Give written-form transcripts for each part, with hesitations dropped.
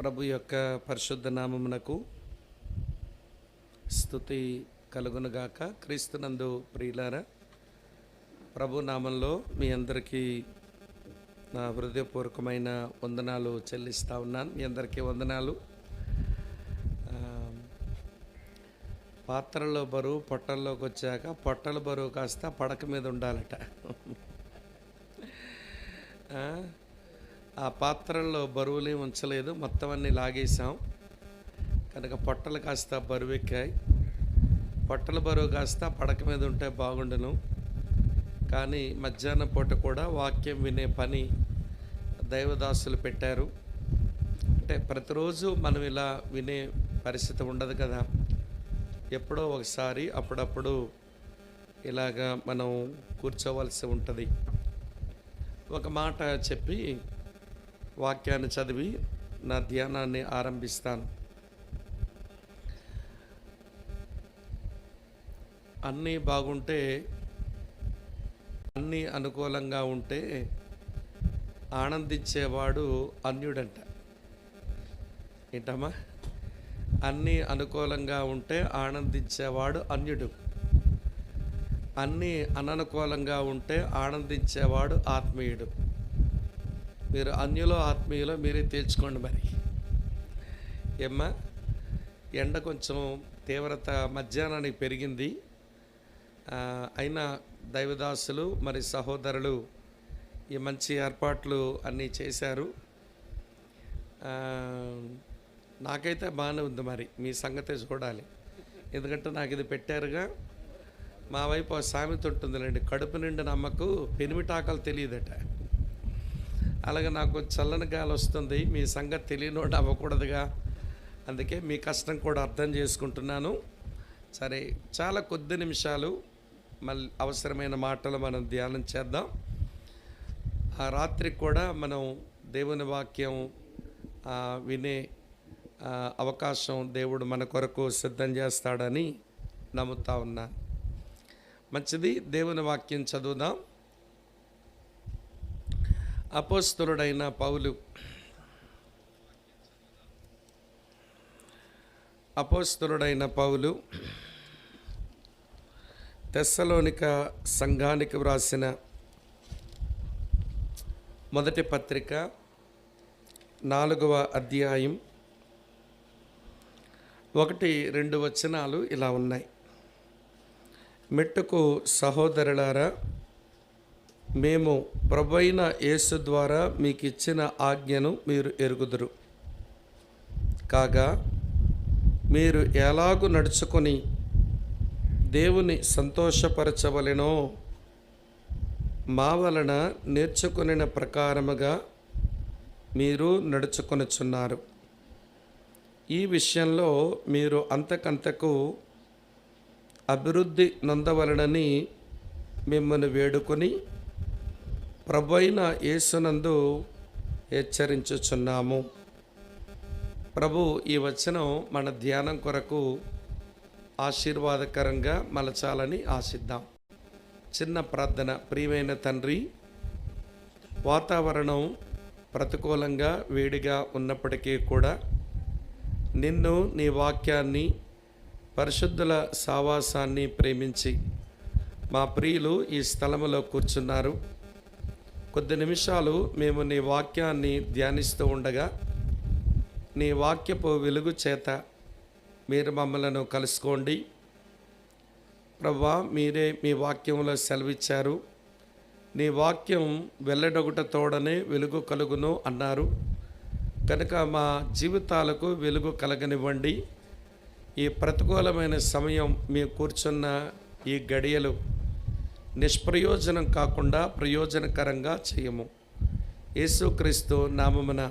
ప్రభు యొక్క పరిశుద్ధ నామమునకు స్తుతి కలుగునుగాక. క్రీస్తునందు ప్రియులారా, ప్రభు నామంలో మీ అందరికీ నా హృదయపూర్వకమైన వందనాలు చెల్లిస్తూ ఉన్నాను. మీ అందరికీ వందనాలు. పాత్రలో బరువు పొట్టల్లోకి వచ్చాక పొట్టల బరువు కాస్త పడక మీద ఉండాలట. ఆ పాత్రల్లో బరువులే ఉంచలేదు, మొత్తం అన్నీ లాగేసాం కనుక పొట్టలు కాస్త బరువెక్కాయి. పొట్టల బరువు కాస్త పడక మీద ఉంటే బాగుండును. కానీ మధ్యాహ్నం పూట కూడా వాక్యం వినే పని దైవదాసులు పెట్టారు. అంటే ప్రతిరోజు మనం ఇలా వినే పరిస్థితి ఉండదు కదా, ఎప్పుడో ఒకసారి అప్పుడప్పుడు ఇలాగా మనం కూర్చోవలసి ఉంటుంది. ఒక మాట చెప్పి వాక్యాన్ని చదివి నా ధ్యానాన్ని ఆరంభిస్తాను. అన్నీ బాగుంటే, అన్నీ అనుకూలంగా ఉంటే ఆనందించేవాడు అన్యుడంట. ఏంటమ్మా? అన్నీ అనుకూలంగా ఉంటే ఆనందించేవాడు అన్యుడు. అన్నీ అననుకూలంగా ఉంటే ఆనందించేవాడు ఆత్మీయుడు. మీరు అన్యులో ఆత్మీయులో మీరే తేల్చుకోండి. మరి ఏమ్మా, ఎండ కొంచెం తీవ్రత మధ్యాహ్నానికి పెరిగింది. అయినా దైవదాసులు మరి సహోదరులు ఈ మంచి ఏర్పాట్లు అన్నీ చేశారు. నాకైతే బాగానే ఉంది. మరి మీ సంగతే చూడాలి. ఎందుకంటే నాకు ఇది పెట్టారుగా. మా వైపు ఆ సామెత ఉంటుందిలేండి, కడుపు నిండి నమ్మకు పెనిమిటాకలు తెలియదట. అలాగే నాకు చల్లని గాలి వస్తుంది, మీ సంగతి తెలియనోడు అవ్వకూడదుగా. అందుకే మీ కష్టం కూడా అర్థం చేసుకుంటున్నాను. సరే, చాలా కొద్ది నిమిషాలు మళ్ళీ అవసరమైన మాటలు మనం ధ్యానం చేద్దాం. ఆ రాత్రికి కూడా మనం దేవుని వాక్యం వినే అవకాశం దేవుడు మన కొరకు సిద్ధం చేస్తాడని నమ్ముతా ఉన్నా. మంచిది, దేవుని వాక్యం చదువుదాం. అపోస్తలుడైన పౌలు తెస్సలోనిక సంఘానికి వ్రాసిన మొదటి పత్రిక 4వ అధ్యాయం 1-2 వచనాలు ఇలా ఉన్నాయి. మెట్టుకు సహోదరులారా, మేము ప్రభువైన యేసు ద్వారా మీకు ఇచ్చిన ఆజ్ఞను మీరు ఎరుగుదురు. కాగా మీరు ఎలాగు నడుచుకొని దేవుని సంతోషపరచవలెనో మా వలన నేర్చుకొనిన ప్రకారముగా మీరు నడుచుకొనుచున్నారు. ఈ విషయంలో మీరు అంతకంతకు అభివృద్ధి నొందవలనని మిమ్మల్ని వేడుకొని ప్రభువైన యేసునందు హెచ్చరించుచున్నాము. ప్రభు ఈ వచనం మన ధ్యానం కొరకు ఆశీర్వాదకరంగా మలచాలని ఆశిద్దాం. చిన్న ప్రార్థన. ప్రియమైన తండ్రి, వాతావరణం ప్రతికూలంగా వేడిగా ఉన్నప్పటికీ కూడా నిన్ను, నీ వాక్యాన్ని, పరిశుద్ధుల సావాసాన్ని ప్రేమించి మా ప్రియులు ఈ స్థలములో కూర్చున్నారు. కొద్ది నిమిషాలు మేము నీ వాక్యాన్ని ధ్యానిస్తూ ఉండగా నీ వాక్యపు వెలుగు చేత మీరు మమ్మలను కలుసుకోండి. ప్రభువా, మీరే మీ వాక్యంలో సెలవిచ్చారు. నీ వాక్యం వెల్లడొగుట తోడనే వెలుగు కలుగును అన్నారు. కనుక మా జీవితాలకు వెలుగు కలగనివ్వండి. ఈ ప్రతికూలమైన సమయం మేము కూర్చున్న ఈ గడియలు నిష్ప్రయోజనం కాకుండా ప్రయోజనకరంగా చేయము. యేసుక్రీస్తు నామమున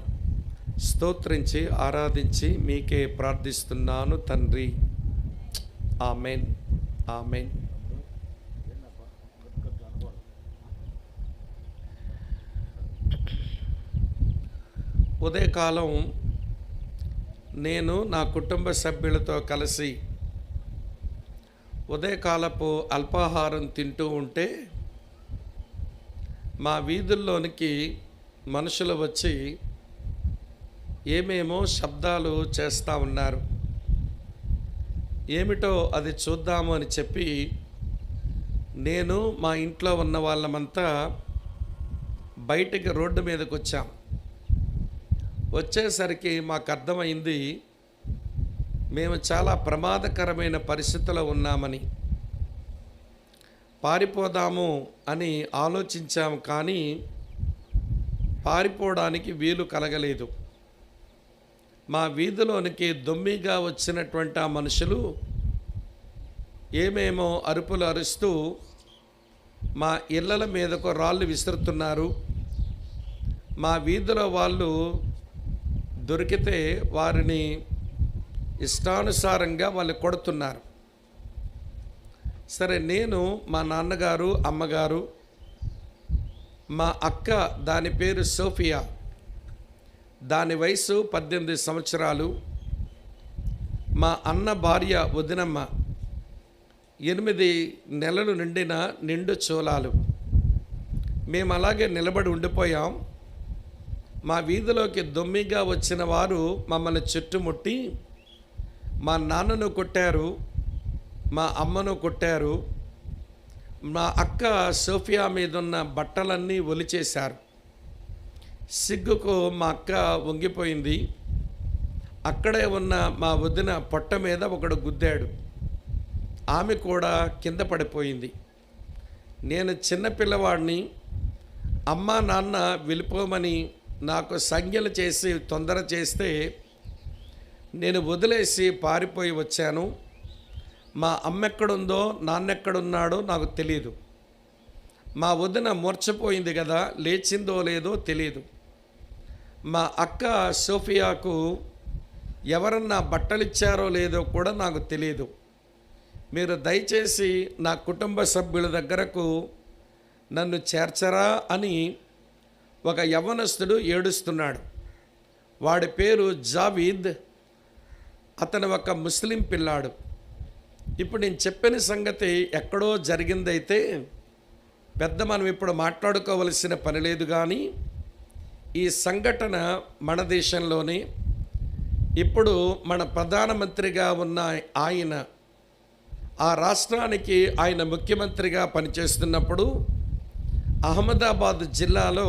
స్తోత్రించి ఆరాధించి మీకే ప్రార్థిస్తున్నాను తండ్రి. Amen, amen. ఉదయకాలం నేను నా కుటుంబ సభ్యులతో కలిసి ఉదయకాలపు అల్పాహారం తింటూ ఉంటే మా వీధుల్లోనికి మనుషులు వచ్చి ఏమేమో శబ్దాలు చేస్తూ ఉన్నారు. ఏమిటో అది చూద్దాము అని చెప్పి నేను మా ఇంట్లో ఉన్న వాళ్ళమంతా బయటికి రోడ్డు మీదకి వచ్చాం. వచ్చేసరికి మాకు అర్థమైంది మేము చాలా ప్రమాదకరమైన పరిస్థితిలో ఉన్నామని. పారిపోదాము అని ఆలోచించాము, కానీ పారిపోవడానికి వీలు కలగలేదు. మా వీధిలోనికి దొమ్మిగా వచ్చినటువంటి ఆ మనుషులు ఏమేమో అరుపులు అరుస్తూ మా ఇళ్ళల మీదకు రాళ్ళు విసురుతున్నారు. మా వీధిలో వాళ్ళు దొరికితే వారిని ఇష్టానుసారంగా వాళ్ళు కొడుతున్నారు. సరే, నేను, మా నాన్నగారు, అమ్మగారు, మా అక్క, దాని పేరు సోఫియా, దాని వయసు 18 సంవత్సరాలు, మా అన్న భార్య వదినమ్మ 8 నెలలు నిండిన నిండు చోళాలు. మేము అలాగే నిలబడి ఉండిపోయాం. మా వీధిలోకి దొమ్మిగా వచ్చిన వారు మమ్మల్ని చుట్టుముట్టి మా నాన్నను కొట్టారు, మా అమ్మను కొట్టారు. మా అక్క సోఫియా మీద ఉన్న బట్టలన్నీ ఒలిచేశారు. సిగ్గుకు మా అక్క వంగిపోయింది. అక్కడే ఉన్న మా వదిన పొట్ట మీద ఒకడు గుద్దాడు. ఆమె కూడా కింద పడిపోయింది. నేను చిన్నపిల్లవాడిని. అమ్మ నాన్న వెళ్ళిపోమని నాకు సంజ్ఞలు చేసి తొందర చేస్తే నేను వదిలేసి పారిపోయి వచ్చాను. మా అమ్మ ఎక్కడుందో నాన్నెక్కడున్నాడో నాకు తెలియదు. మా వదిన మూర్ఛపోయింది కదా, లేచిందో లేదో తెలియదు. మా అక్క సోఫియాకు ఎవరన్నా బట్టలిచ్చారో లేదో కూడా నాకు తెలియదు. మీరు దయచేసి నా కుటుంబ సభ్యుల దగ్గరకు నన్ను చేర్చరా అని ఒక యవ్వనస్తుడు ఏడుస్తున్నాడు. వాడి పేరు జావీద్. అతను ఒక ముస్లిం పిల్లాడు. ఇప్పుడు నేను చెప్పిన సంగతి ఎక్కడో జరిగిందైతే పెద్ద మనం ఇప్పుడు మాట్లాడుకోవలసిన పని లేదు, కానీ ఈ సంఘటన మన దేశంలోనే ఇప్పుడు మన ప్రధానమంత్రిగా ఉన్న ఆయన, ఆ రాష్ట్రానికి ఆయన ముఖ్యమంత్రిగా పనిచేస్తున్నప్పుడు అహ్మదాబాద్ జిల్లాలో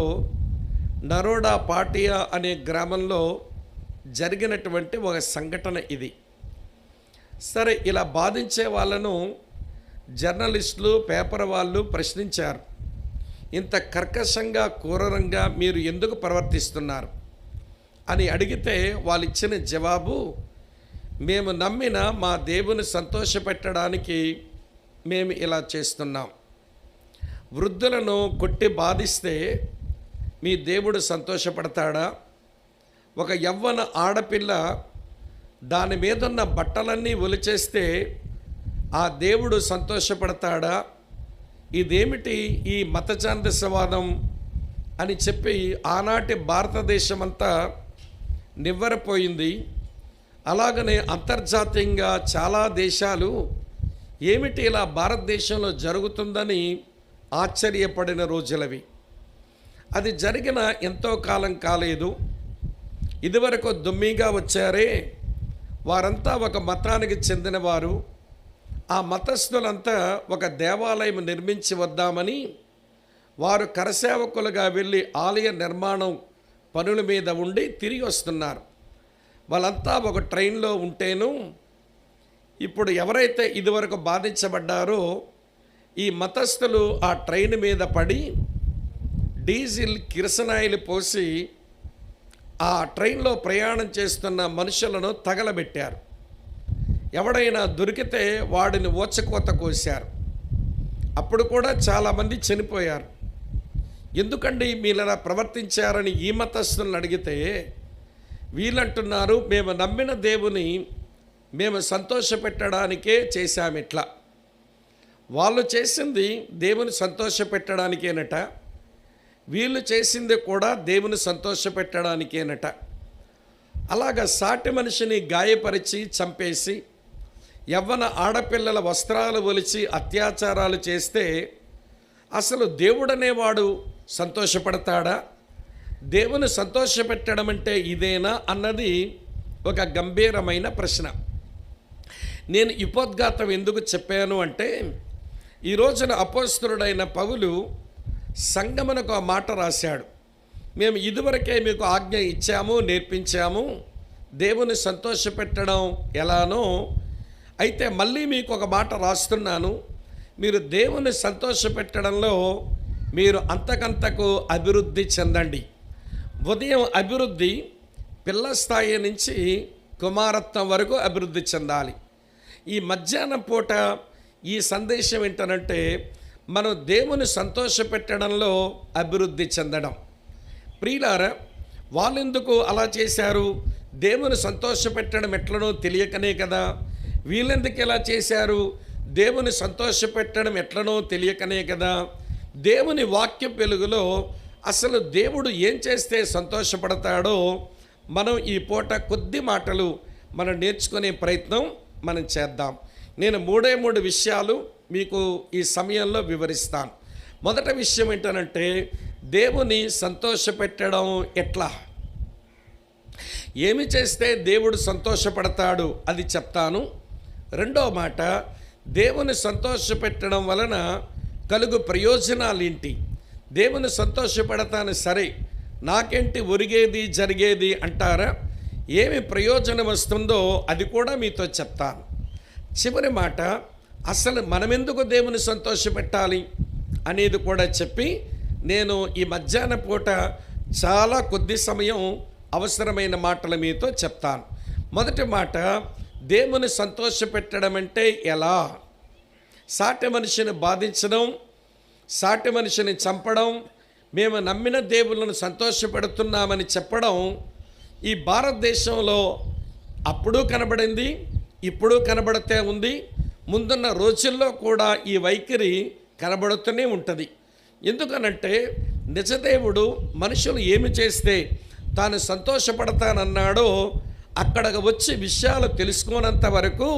నరోడా పాటియా అనే గ్రామంలో జరిగినటువంటి ఒక సంఘటన ఇది. సరే, ఇలా బాధించే వాళ్ళను జర్నలిస్టులు, పేపర్ వాళ్ళు ప్రశ్నించారు. ఇంత కర్కశంగా, క్రూరంగా మీరు ఎందుకు ప్రవర్తిస్తున్నారు అని అడిగితే వాళ్ళు ఇచ్చిన జవాబు, మేము నమ్మిన మా దేవుని సంతోషపెట్టడానికి మేము ఇలా చేస్తున్నాం. వృద్ధులను కొట్టి బాధిస్తే మీ దేవుడు సంతోషపడతాడా? ఒక యవ్వన ఆడపిల్ల దాని మీదున్న బట్టలన్నీ ఒలిచేస్తే ఆ దేవుడు సంతోషపడతాడా? ఇదేమిటి ఈ మత ఛాందసవాదం అని చెప్పి ఆనాటి భారతదేశం అంతా నివ్వెరపోయింది. అలాగనే అంతర్జాతీయంగా చాలా దేశాలు ఏమిటి ఇలా భారతదేశంలో జరుగుతుందని ఆశ్చర్యపడిన రోజులవి. అది జరిగిన ఎంతో కాలం కాలేదు. ఇదివరకు దొమ్మిగా వచ్చారే వారంతా ఒక మతానికి చెందినవారు. ఆ మతస్థులంతా ఒక దేవాలయం నిర్మించి వద్దామని వారు కరసేవకులుగా వెళ్ళి ఆలయ నిర్మాణం పనుల మీద ఉండి తిరిగి వస్తున్నారు. వాళ్ళంతా ఒక ట్రైన్లో ఉంటేను ఇప్పుడు ఎవరైతే ఇదివరకు బాధించబడ్డారో ఈ మతస్థులు ఆ ట్రైన్ మీద పడి డీజిల్, కిరసనాయిలు పోసి ఆ ట్రైన్లో ప్రయాణం చేస్తున్న మనుషులను తగలబెట్టారు. ఎవడైనా దొరికితే వాడిని ఊచకోత కోశారు. అప్పుడు కూడా చాలామంది చనిపోయారు. ఎందుకండి మీలా ప్రవర్తించారని ఈ మతస్థులను అడిగితే వీళ్ళంటున్నారు, మేము నమ్మిన దేవుని మేము సంతోషపెట్టడానికే చేశామిట్లా. వాళ్ళు చేసింది దేవుని సంతోషపెట్టడానికేనట, వీళ్ళు చేసింది కూడా దేవుని సంతోషపెట్టడానికేనట. అలాగ సాటి మనిషిని గాయపరిచి చంపేసి యవ్వన ఆడపిల్లల వస్త్రాలు ఒలిచి అత్యాచారాలు చేస్తే అసలు దేవుడనేవాడు సంతోషపడతాడా? దేవుని సంతోషపెట్టడం అంటే ఇదేనా అన్నది ఒక గంభీరమైన ప్రశ్న. నేను ఉపోద్ఘాతం ఎందుకు చెప్పాను అంటే, ఈ రోజున అపోస్తలుడైన పౌలు సంగమునకు ఆ మాట రాశాడు. మేము ఇదివరకే మీకు ఆజ్ఞ ఇచ్చాము, నేర్పించాము దేవుని సంతోషపెట్టడం ఎలానో. అయితే మళ్ళీ మీకు ఒక మాట రాస్తున్నాను, మీరు దేవుని సంతోషపెట్టడంలో మీరు అంతకంతకు అభివృద్ధి చెందండి. ఉదయం అభివృద్ధి పిల్ల స్థాయి నుంచి కుమారత్వం వరకు అభివృద్ధి చెందాలి. ఈ మధ్యాహ్నం పూట ఈ సందేశం ఏంటనంటే, మనం దేవుని సంతోషపెట్టడంలో అభివృద్ధి చెందడం. ప్రియులారా, వాళ్ళెందుకు అలా చేశారు? దేవుని సంతోషపెట్టడం ఎట్లనో తెలియకనే కదా. వీళ్ళెందుకు ఎలా చేశారు? దేవుని సంతోషపెట్టడం ఎట్లనో తెలియకనే కదా. దేవుని వాక్య వెలుగులో అసలు దేవుడు ఏం చేస్తే సంతోషపడతాడో మనం ఈ పూట కొద్ది మాటలు మనం నేర్చుకునే ప్రయత్నం మనం చేద్దాం. నేను మూడు విషయాలు మీకు ఈ సమయంలో వివరిస్తాను. మొదటి విషయం ఏంటంటే, దేవుని సంతోషపెట్టడం ఎట్లా, ఏమి చేస్తే దేవుడు సంతోషపడతాడు అది చెప్తాను. రెండో మాట, దేవుని సంతోషపెట్టడం వలన కలుగు ప్రయోజనాలు ఏంటి. దేవుని సంతోషపడతాను సరే, నాకేంటి ఒరిగేది జరిగేది అంటారా? ఏమి ప్రయోజనం వస్తుందో అది కూడా మీతో చెప్తాను. చివరి మాట, అసలు మనమెందుకు దేవుని సంతోషపెట్టాలి అనేది కూడా చెప్పి నేను ఈ మధ్యాహ్న పూట చాలా కొద్ది సమయం అవసరమైన మాటలు మీతో చెప్తాను. మొదటి మాట, దేవుని సంతోషపెట్టడం అంటే ఎలా? సాటి మనిషిని బాధించడం, సాటి మనిషిని చంపడం, మేము నమ్మిన దేవుళ్ళను సంతోషపెడుతున్నామని చెప్పడం ఈ భారతదేశంలో అప్పుడు కనబడింది, ఇప్పుడు కనబడుతూ ఉంది, ముందున్న రోజుల్లో కూడా ఈ వైఖరి కనబడుతూనే ఉంటుంది. ఎందుకనంటే నిజదేవుడు మనుషులు ఏమి చేస్తే తాను సంతోషపడతానన్నాడో అక్కడికి వచ్చి విషయాలు తెలుసుకోనంత వరకు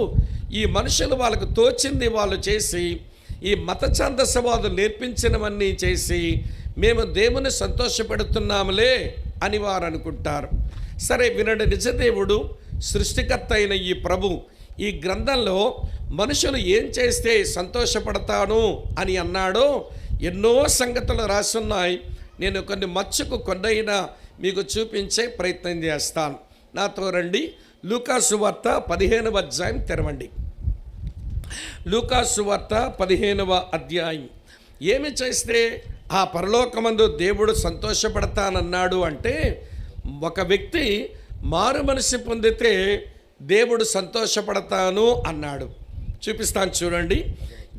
ఈ మనుషులు వాళ్ళకు తోచింది వాళ్ళు చేసి, ఈ మత ఛాందసవాదులు నేర్పించినవన్నీ చేసి మేము దేవుని సంతోషపెడుతున్నాములే అని వారు అనుకుంటారు. సరే వినండి, నిజదేవుడు సృష్టికర్త అయిన ఈ ప్రభు ఈ గ్రంథంలో మనుషులు ఏం చేస్తే సంతోషపడతాను అని అన్నాడో ఎన్నో సంగతులు రాసున్నాయి. నేను కొన్ని మచ్చుకు కొన్నైనా మీకు చూపించే ప్రయత్నం చేస్తాను. నాతో రండి. లూకాసు వార్త 15వ అధ్యాయం తెరవండి. లూకాసు వార్త 15వ అధ్యాయం. ఏమి చేస్తే ఆ పరలోకమందు దేవుడు సంతోషపడతానన్నాడు అంటే, ఒక వ్యక్తి మారు మనసు పొందితే దేవుడు సంతోషపడతాను అన్నాడు. చూపిస్తాను చూడండి.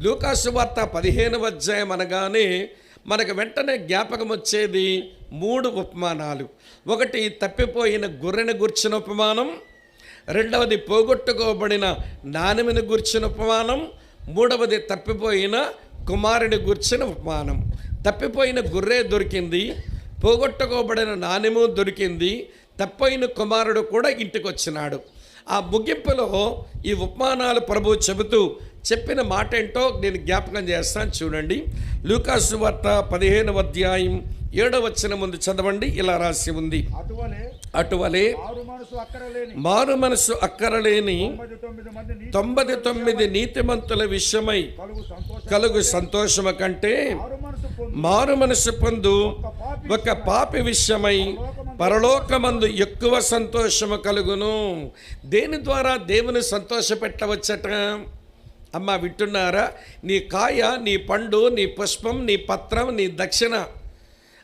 లూకాసు వార్త 15వ అధ్యాయం అనగానే మనకు వెంటనే జ్ఞాపకం వచ్చేది 3 ఉపమానాలు. ఒకటి తప్పిపోయిన గొర్రెను గూర్చిన ఉపమానం, రెండవది పోగొట్టుకోబడిన నాణెమును గూర్చిన ఉపమానం, మూడవది తప్పిపోయిన కుమారుని గూర్చిన ఉపమానం. తప్పిపోయిన గొర్రె దొరికింది, పోగొట్టుకోబడిన నాణెము దొరికింది, తప్పిపోయిన కుమారుడు కూడా ఇంటికి వచ్చినాడు. ఆ ముగింపులో ఈ ఉపమానాలు ప్రభువు చెబుతూ చెప్పిన మాట ఏంటో నేను జ్ఞాపకం చేస్తాను చూడండి. లూకాసు వార్త 15వ అధ్యాయం 7వ వచనం ముందు చదవండి. ఇలా రాసి ఉంది, అటువలే మారు మనసు అక్కరలేని 99 నీతిమంతుల విషయమై కలుగు సంతోషము కంటే మారు మనసు పొందు ఒక పాపి విషయమై పరలోకమందు ఎక్కువ సంతోషము కలుగును. దేని ద్వారా దేవుని సంతోషపెట్టవచ్చట? అమ్మ వింటున్నారా? నీ కాయ, నీ పండు, నీ పుష్పం, నీ పత్రం, నీ దక్షిణ,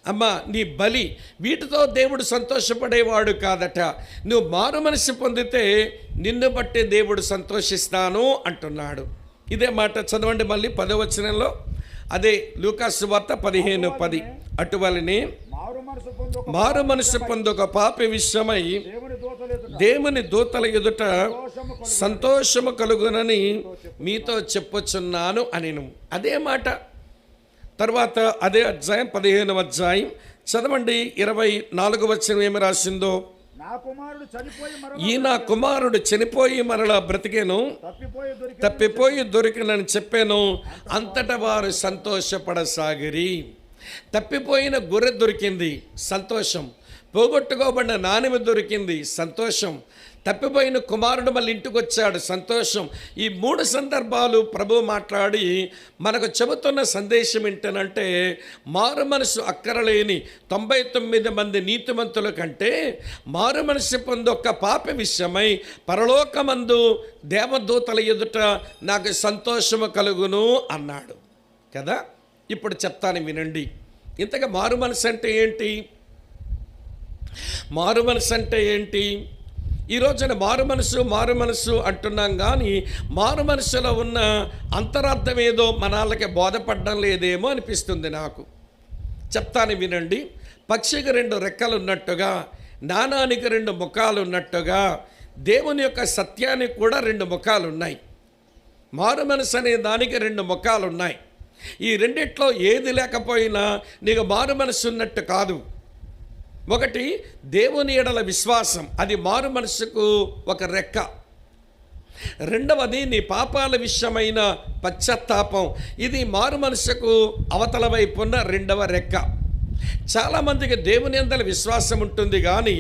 అమ్మ నీ బలి, వీటితో దేవుడు సంతోషపడేవాడు కాదట. నువ్వు మారు మనసు పొందితే నిన్ను బట్టి దేవుడు సంతోషిస్తాను అంటున్నాడు. ఇదే మాట చదవండి మళ్ళీ 10వ వచనంలో. అదే లూకాసు వార్త 15:10. అటువలనే మారు మనసు పొందు ఒక పాపి విషయమై దేవుని దూతల ఎదుట సంతోషము కలుగునని మీతో చెప్పుచున్నాను అనిను. అదే మాట తర్వాత అదే అధ్యాయం 15వ అధ్యాయం చదవండి. 24వ వచనం ఏమి రాసిందో, ఈ నా కుమారుడు చనిపోయి మరలా బ్రతికేను, తప్పిపోయి దొరికినని చెప్పాను. అంతటా వారు సంతోషపడసాగిరి. తప్పిపోయిన గొర్రె దొరికింది, సంతోషం. పోగొట్టుకోబడిన నాణెం దొరికింది, సంతోషం. తప్పిపోయిన కుమారుడు మళ్ళీ ఇంటికి వచ్చాడు, సంతోషం. ఈ 3 సందర్భాలు ప్రభు మాట్లాడి మనకు చెబుతున్న సందేశం ఏంటనంటే, మారు మనసు అక్కరలేని 99 మంది నీతిమంతుల కంటే మారు మనసు పొందొక్క పాప విషయమై పరలోకమందు దేవదూతల ఎదుట నాకు సంతోషము కలుగును అన్నాడు కదా. ఇప్పుడు చెప్తాను వినండి. ఇంతగా మారు మనసు అంటే ఏంటి? మారు మనసు అంటే ఏంటి? ఈ రోజున మారు మనసు అంటున్నాం, కానీ మారు మనసులో ఉన్న అంతరార్థం ఏదో మనాళ్ళకి బోధపడడం లేదేమో అనిపిస్తుంది నాకు. చెప్తాను వినండి. పక్షికి 2 రెక్కలు ఉన్నట్టుగా, నాణానికి 2 ముఖాలు ఉన్నట్టుగా, దేవుని యొక్క సత్యానికి కూడా 2 ముఖాలు ఉన్నాయి. మారు మనసు అనే దానికి 2 ముఖాలు ఉన్నాయి. ఈ రెండిట్లో ఏది లేకపోయినా నీకు మారు మనసు ఉన్నట్టు కాదు. ఒకటి దేవుని ఎడల విశ్వాసం, అది మారు మనసుకు ఒక రెక్క. రెండవది నీ పాపాల విషయమైన పశ్చాత్తాపం, ఇది మారు మనసుకు అవతల వైపున్న 2వ రెక్క. చాలామందికి దేవుని యందల విశ్వాసం ఉంటుంది, కానీ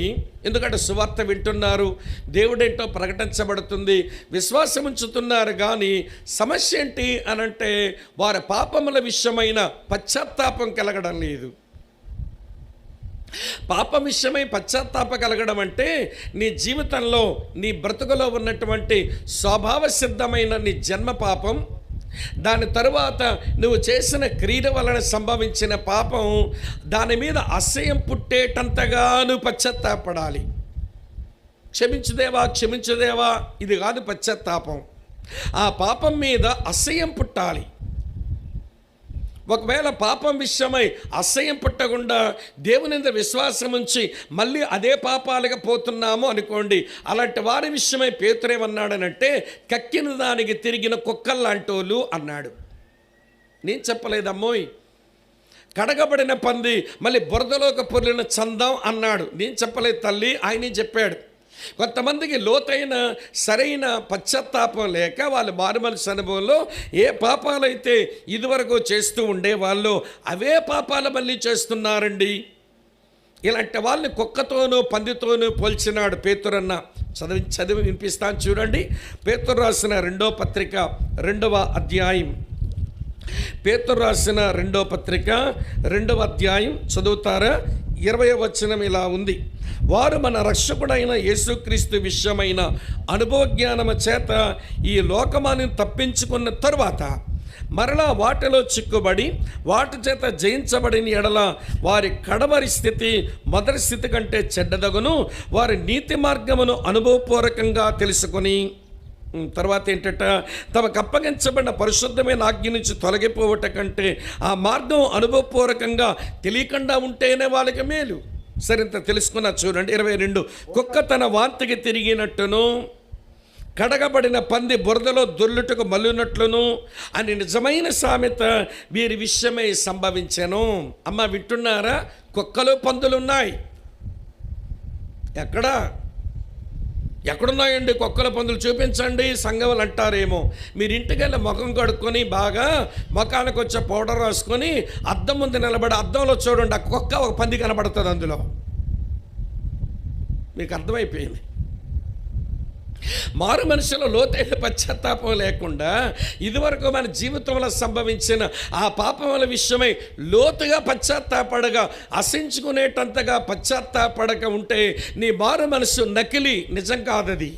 ఎందుకంటే సువార్త వింటున్నారు, దేవుడేంటో ప్రకటించబడుతుంది, విశ్వాసం ఉంచుతున్నారు, కానీ సమస్య ఏంటి అనంటే వారి పాపముల విషయమైన పశ్చాత్తాపం కలగడం లేదు. పాపం విషయమై పశ్చాత్తాప కలగడం అంటే నీ జీవితంలో, నీ బ్రతుకులో ఉన్నటువంటి స్వభావ సిద్ధమైన నీ జన్మ పాపం, దాని తరువాత నువ్వు చేసిన క్రియల వలన సంభవించిన పాపం, దాని మీద అసహ్యం పుట్టేటంతగా నువ్వు పశ్చాత్తాపడాలి. క్షమించుదేవా, ఇది కాదు పశ్చాత్తాపం. ఆ పాపం మీద అసహ్యం పుట్టాలి. ఒకవేళ పాపం విషయమై అసహ్యం పుట్టకుండా దేవుని మీద విశ్వాసం ఉంచి మళ్ళీ అదే పాపాలుగా పోతున్నాము అనుకోండి, అలాంటి వారి విషయమై పేతురేమన్నాడనంటే, కక్కిన దానికి తిరిగిన కుక్కల్లాంటోళ్ళు అన్నాడు. నేను చెప్పలేదమ్మోయ్. కడగబడిన పంది మళ్ళీ బురదలోకి పొర్లిన చందం అన్నాడు. నేను చెప్పలేదు తల్లి, ఆయనే చెప్పాడు. కొంతమందికి లోతైన సరైన పశ్చాత్తాపం లేక వాళ్ళు మారుమనసు అనుభవంలో ఏ పాపాలైతే ఇదివరకు చేస్తూ ఉండేవాళ్ళు అవే పాపాలు మళ్ళీ చేస్తున్నారండి. ఇలాంటి వాళ్ళని కుక్కతోనూ పందితోనూ పోల్చినాడు పేతురన్న. చదివి వినిపిస్తాను చూడండి. పేతురు రాసిన 2వ పత్రిక 2వ అధ్యాయం. పేతురు రాసిన 2వ పత్రిక 2వ అధ్యాయం చదువుతారా? 20వ వచనం ఇలా ఉంది. వారు మన రక్షకుడైన యేసుక్రీస్తు విషయమైన అనుభవజ్ఞానము చేత ఈ లోకమాన్ని తప్పించుకున్న తరువాత మరలా వాటిలో చిక్కుబడి వాటి చేత జయించబడిన ఎడల వారి కడవరి స్థితి మొదటి స్థితి కంటే చెడ్డదగును. వారి నీతి మార్గమును అనుభవపూర్వకంగా తెలుసుకొని తర్వాత ఏంటంట, తమకు అప్పగించబడిన పరిశుద్ధమైన ఆజ్ఞ నుంచి తొలగిపోవట కంటే ఆ మార్గం అనుభవపూర్వకంగా తెలియకుండా ఉంటేనే వాళ్ళకి మేలు. సరింత తెలుసుకున్నా చూడండి. 22 కుక్క తన వాంతికి తిరిగినట్టును కడగబడిన పంది బురదలో దొర్లుటకు మల్లునట్లును అని నిజమైన సామెత వీరి విషయమై సంభవించెను. అమ్మ వింటున్నారా? కుక్కలు పందులు ఉన్నాయి. ఎక్కడున్నాయండి కుక్కల పందులు? చూపించండి. సంఘములు అంటారేమో. మీరు ఇంటికి వెళ్ళి ముఖం కడుక్కొని బాగా ముఖానికి వచ్చే పౌడర్ రాసుకొని అద్దం ముందు నిలబడి అద్దంలో చూడండి, ఆ కుక్క ఒక పంది కనబడుతుంది అందులో. మీకు అర్థమైపోయింది. మారు మనుషుల లోతైన పశ్చాత్తాపం లేకుండా ఇదివరకు మన జీవితంలో సంభవించిన ఆ పాపముల విషయమై లోతుగా పశ్చాత్తాపడగా అసహించుకునేటంతగా పశ్చాత్తాపడక ఉంటే నీ మారు మనసు నకిలీ, నిజం కాదది.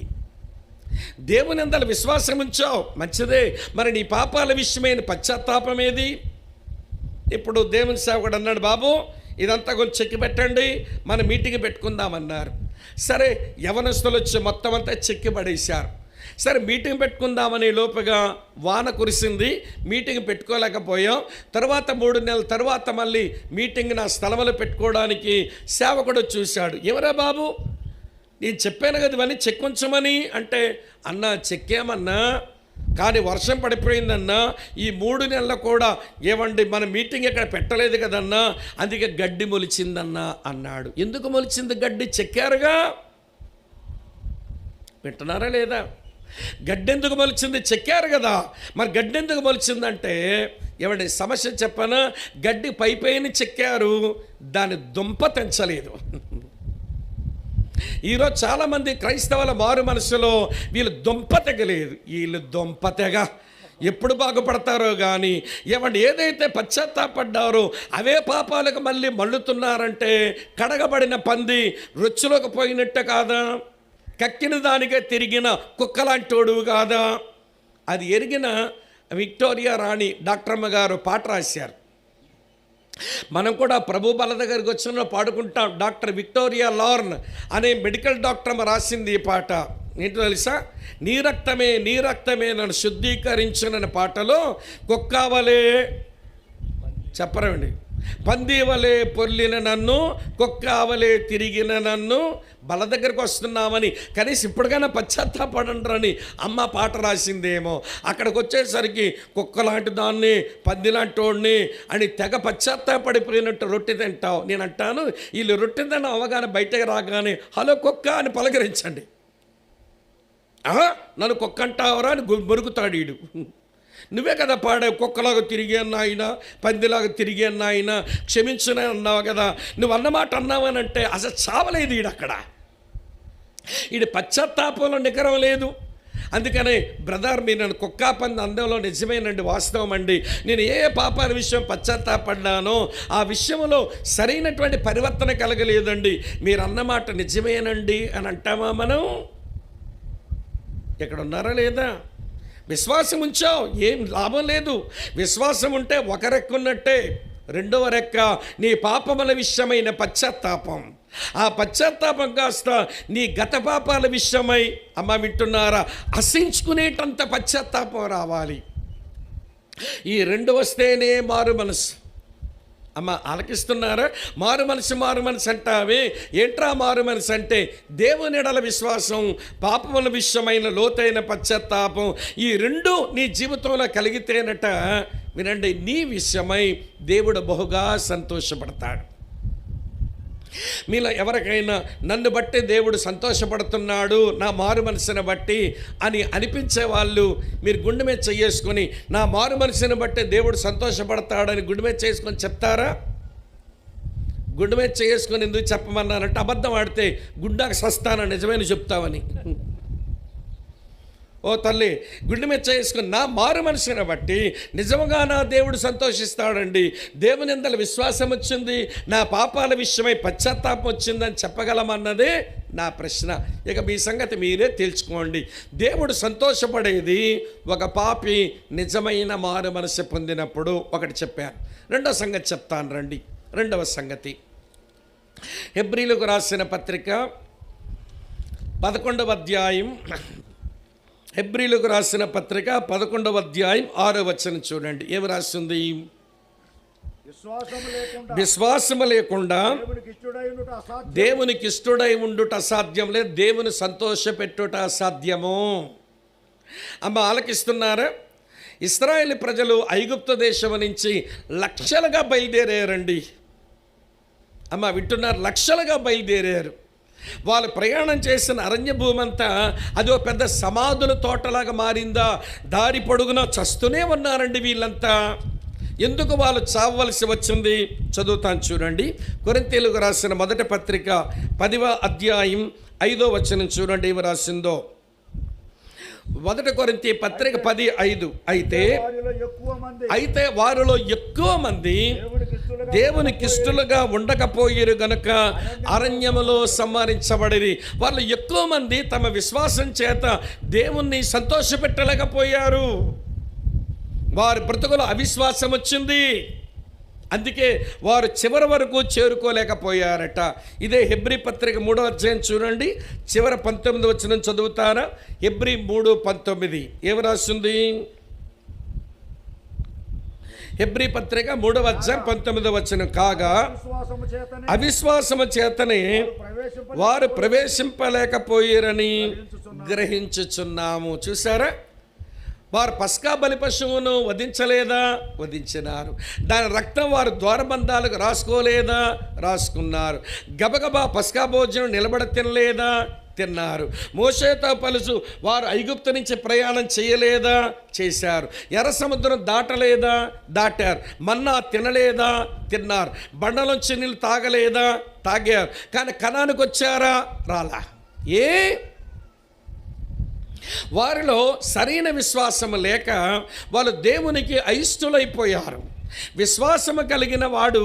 దేవుని యందల విశ్వాసం ఉంచావు, మంచిదే. మరి నీ పాపాల విషయమైన పశ్చాత్తాపం ఏది? ఇప్పుడు దేవుని సేవకుడు అన్నాడు, బాబు ఇదంతా కొంచెం చెక్కి పెట్టండి, మన మీటింగ్ పెట్టుకుందామన్నారు. సరే, యవనస్తులు వచ్చి మొత్తం అంతా చెక్కి పడేశారు. సరే, మీటింగ్ పెట్టుకుందామని లోపుగా వాన కురిసింది, మీటింగ్ పెట్టుకోలేకపోయాం. తర్వాత 3 నెలల తర్వాత మళ్ళీ మీటింగ్ నా స్థలంలో పెట్టుకోవడానికి సేవకుడు చూశాడు. ఎవరా బాబు, నేను చెప్పాను కదా ఇవన్నీ చెక్కుంచమని అంటే, అన్నా చెక్కామన్నా, కానీ వర్షం పడిపోయిందన్నా, ఈ 3 నెలలు కూడా ఏమండి మన మీటింగ్ ఇక్కడ పెట్టలేదు కదన్నా, అందుకే గడ్డి మొలిచిందన్నా అన్నాడు. ఎందుకు మొలిచింది గడ్డి? చెక్కారుగా. వింటున్నారా లేదా? గడ్డెందుకు మొలిచింది? చెక్కారు కదా. మరి గడ్డెందుకు మొలిచిందంటే ఏమంటే సమస్య చెప్పనా, గడ్డి పైపైన చెక్కారు, దాని దుంప తెంచలేదు. ఈరోజు చాలామంది క్రైస్తవుల మారు మనసులో వీళ్ళు దుంప తెగలేదు, వీళ్ళు దుంప తెగ ఎప్పుడు బాగుపడతారో కానీ, ఏమంటే ఏదైతే పశ్చాత్తాపడ్డారో అవే పాపాలకు మళ్ళీ మళ్ళుతున్నారంటే, కడగబడిన పంది రుచిలోకి పోయినట్టు కాదా, కక్కిన దానికే తిరిగిన కుక్కలాంటోడు కాదా. అది ఎరిగిన విక్టోరియా రాణి డాక్టర్మ్మ గారు పాట రాశారు. మనం కూడా ప్రభు బల దగ్గరికి వచ్చిన పాడుకుంటాం. డాక్టర్ విక్టోరియా లార్న్ అనే మెడికల్ డాక్టర్ రాసింది ఈ పాట. ఏంటో తెలుసా, నీ రక్తమే నన్ను శుద్ధీకరించునని పాటలో కుక్కవలే చెప్పరండి, పందివలే పొర్లిన నన్ను, కుక్కవలే తిరిగిన నన్ను, బల దగ్గరకు వస్తున్నామని కనీసం ఇప్పటికైనా పశ్చాత్తాపడండి అమ్మ పాట రాసిందేమో. అక్కడికి వచ్చేసరికి కుక్క లాంటి దాన్ని, పంది లాంటి వాడిని అని తెగ పశ్చాత్తాపడిపోయినట్టు రొట్టె తింటావు. నేను అంటాను, వీళ్ళు రొట్టె తిన్న అవగానే బయటకు రాగానే హలో కుక్క అని పలకరించండి. నన్ను కుక్క అంటావరా అని మురుగుతాడు వీడు. నువ్వే కదా పాడావు, కుక్కలాగా తిరిగి అన్నాయన, పందిలాగా తిరిగి అన్నాయన, క్షమించునే అన్నావు కదా. నువ్వు అన్నమాట అన్నావనంటే అసలు చావలేదు ఈడు, అక్కడ ఈడు పశ్చాత్తాపంలో నికరం లేదు. అందుకనే బ్రదర్, మీరు నన్ను కుక్క పంది అందంలో నిజమేనండి, వాస్తవం అండి. నేను ఏ పాపాల విషయం పశ్చాత్తాపడ్డానో ఆ విషయంలో సరైనటువంటి పరివర్తన కలగలేదండి. మీరు అన్నమాట నిజమేనండి అని అంటామా మనం? ఎక్కడ ఉన్నారా లేదా? విశ్వాసం ఉంచావు, ఏం లాభం లేదు. విశ్వాసం ఉంటే ఒక రెక్క ఉన్నట్టే, రెండవ రెక్క నీ పాపముల విషయమైన పశ్చాత్తాపం. ఆ పశ్చాత్తాపం కాస్త నీ గత పాపాల విషయమై, అమ్మ వింటున్నారా, అసహించుకునేటంత పశ్చాత్తాపం రావాలి. ఈ రెండు వస్తేనే మారు మనసు. అమ్మ ఆలకిస్తున్నారా? మారు మనసు అంటావే, ఏంట్రా మారు మనసు అంటే దేవుని ఎడల విశ్వాసం, పాపముల విషయమైన లోతైన పశ్చాత్తాపం, ఈ రెండు నీ జీవితంలో కలిగితేనట, వినండి, నీ విషయమై దేవుడు బహుగా సంతోషపడతాడు. మీలో ఎవరికైనా నన్ను బట్టి దేవుడు సంతోషపడుతున్నాడు, నా మారు మనసుని బట్టి అని అనిపించే వాళ్ళు మీరు గుండె మీద చేసుకొని, నా మారు మనసుని బట్టి దేవుడు సంతోషపడతాడని గుండె మీద చేసుకొని చెప్తారా? గుండె మీద చేసుకొని ఎందుకు చెప్పమన్నారంటే, అబద్ధం ఆడితే గుండాకు సస్తానని నిజమైన చెప్తావని. ఓ తల్లి, గుండె మీద చేసుకుని నా మారు మనసుని బట్టి నిజంగా నా దేవుడు సంతోషిస్తాడండి. దేవుని యందల విశ్వాసం వచ్చింది, నా పాపాల విషయమై పశ్చాత్తాపం వచ్చిందని చెప్పగలమన్నదే నా ప్రశ్న. ఇక మీ సంగతి మీరే తేల్చుకోండి. దేవుడు సంతోషపడేది ఒక పాపి నిజమైన మారు మనసు పొందినప్పుడు. ఒకటి చెప్పాను. రెండవ సంగతి చెప్తాను రండి. రెండవ సంగతి, హెబ్రీలకు రాసిన పత్రిక 11వ అధ్యాయం, హెబ్రీలకు రాసిన పత్రిక 11వ అధ్యాయం 6వ వచనం చూడండి. ఏమి రాస్తుంది? విశ్వాసము లేకుండా దేవునికి ఇష్టడై ఉండుట అసాధ్యం, లేదు దేవుని సంతోషపెట్టుట అసాధ్యము. అమ్మ ఆలకిస్తున్నారా? ఇశ్రాయేలు ప్రజలు ఐగుప్తు దేశం నుంచి లక్షలుగా బయలుదేరారండి. అమ్మ వింటున్నారు, లక్షలుగా బయలుదేరారు. వాళ్ళు ప్రయాణం చేసిన అరణ్య భూమి అంతా అదో పెద్ద సమాధుల తోటలాగా మారిందా. దారి పొడుగునా చస్తూనే ఉన్నారండి వీళ్ళంతా. ఎందుకు వాళ్ళు చావవలసి వచ్చింది? చదువుతాను చూడండి. కొరింథీయులకు రాసిన మొదటి పత్రిక 10వ అధ్యాయం 5వ వచనం చూడండి ఏమి రాసిందో. 1 కొరింథీ పత్రిక 10:5. అయితే వారిలో ఎక్కువ మంది దేవునికి ఇష్టలుగా ఉండకపోయారు గనుక అరణ్యములో సంహరించబడిరి. వాళ్ళు ఎక్కువ మంది తమ విశ్వాసం చేత దేవుణ్ణి సంతోషపెట్టలేకపోయారు. వారి బ్రతుకులో అవిశ్వాసం వచ్చింది. అందుకే వారు చివరి వరకు చేరుకోలేకపోయారట. ఇదే హెబ్రీ పత్రిక 3వ అధ్యాయం చూడండి, చివరి 19వ వచనం చదువుతారా? హెబ్రీ 3:19 ఏమి రాస్తుంది? హెబ్రీ పత్రిక 3వ అధ్యాయం 19వ వచనం, కాగా అవిశ్వాసము చేతనే వారు ప్రవేశింపలేకపోయారని గ్రహించుచున్నాము. చూసారా? వారు పస్కా బలి పశువును వధించలేదా? వధించినారు. దాని రక్తం వారు ద్వారబంధాలకు రాసుకోలేదా? రాసుకున్నారు. గబగబా పస్కా భోజనం నిలబడ తినలేదా? తిన్నారు. మోషేతో పలుసు వారు ఐగుప్తు నుంచి ప్రయాణం చేయలేదా? చేశారు. ఎర్ర సముద్రం దాటలేదా? దాటారు. మన్నా తినలేదా? తిన్నారు. బండలోంచి నీళ్ళు తాగలేదా? తాగారు. కానీ కనానికి వచ్చారా? రాలా. ఏ వారిలో సరైన విశ్వాసం లేక వాళ్ళు దేవునికి అయిష్టులైపోయారు. విశ్వాసము కలిగిన వాడు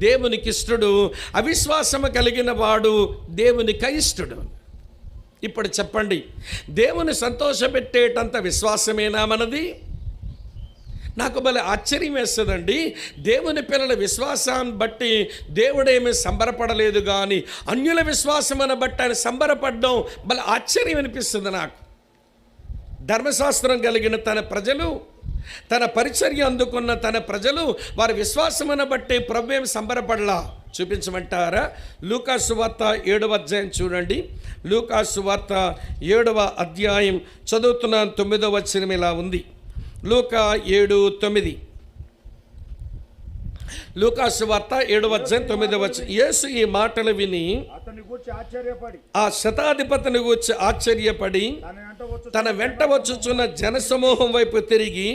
దేవునికి ఇష్టడు, అవిశ్వాసము కలిగిన వాడు దేవునికి అయిష్టుడు. ఇప్పుడు చెప్పండి, దేవుని సంతోషపెట్టేటంత విశ్వాసమేనా మనది? నాకు భలే ఆశ్చర్యం వేస్తుందండి. దేవుని పిల్లల విశ్వాసాన్ని బట్టి దేవుడేమీ సంబరపడలేదు, కానీ అన్యుల విశ్వాసమును బట్టి ఆయన సంబరపడడం భలే ఆశ్చర్యం అనిపిస్తుంది నాకు. ధర్మశాస్త్రం కలిగిన తన ప్రజలు, తన పరిచర్య అందుకున్న తన ప్రజలు వారి విశ్వాసమును బట్టి ప్రభువేం సంబరపడలా. చూపించమంటారా? లూకా సువార్త 7వ అధ్యాయం చూడండి. లూకా సువార్త 7వ అధ్యాయం చదువుతున్నాను. 9వ వచనం ఇలా ఉంది. లూకా 7:9. లూకా సువార్త 7వ అధ్యాయం 9వ వచనం. యేసు ఈ మాటలు విని ఆ శతాధిపతిని గూర్చి ఆశ్చర్యపడి తన వెంట వచ్చుచున్న జనసమూహం వైపు తిరిగి,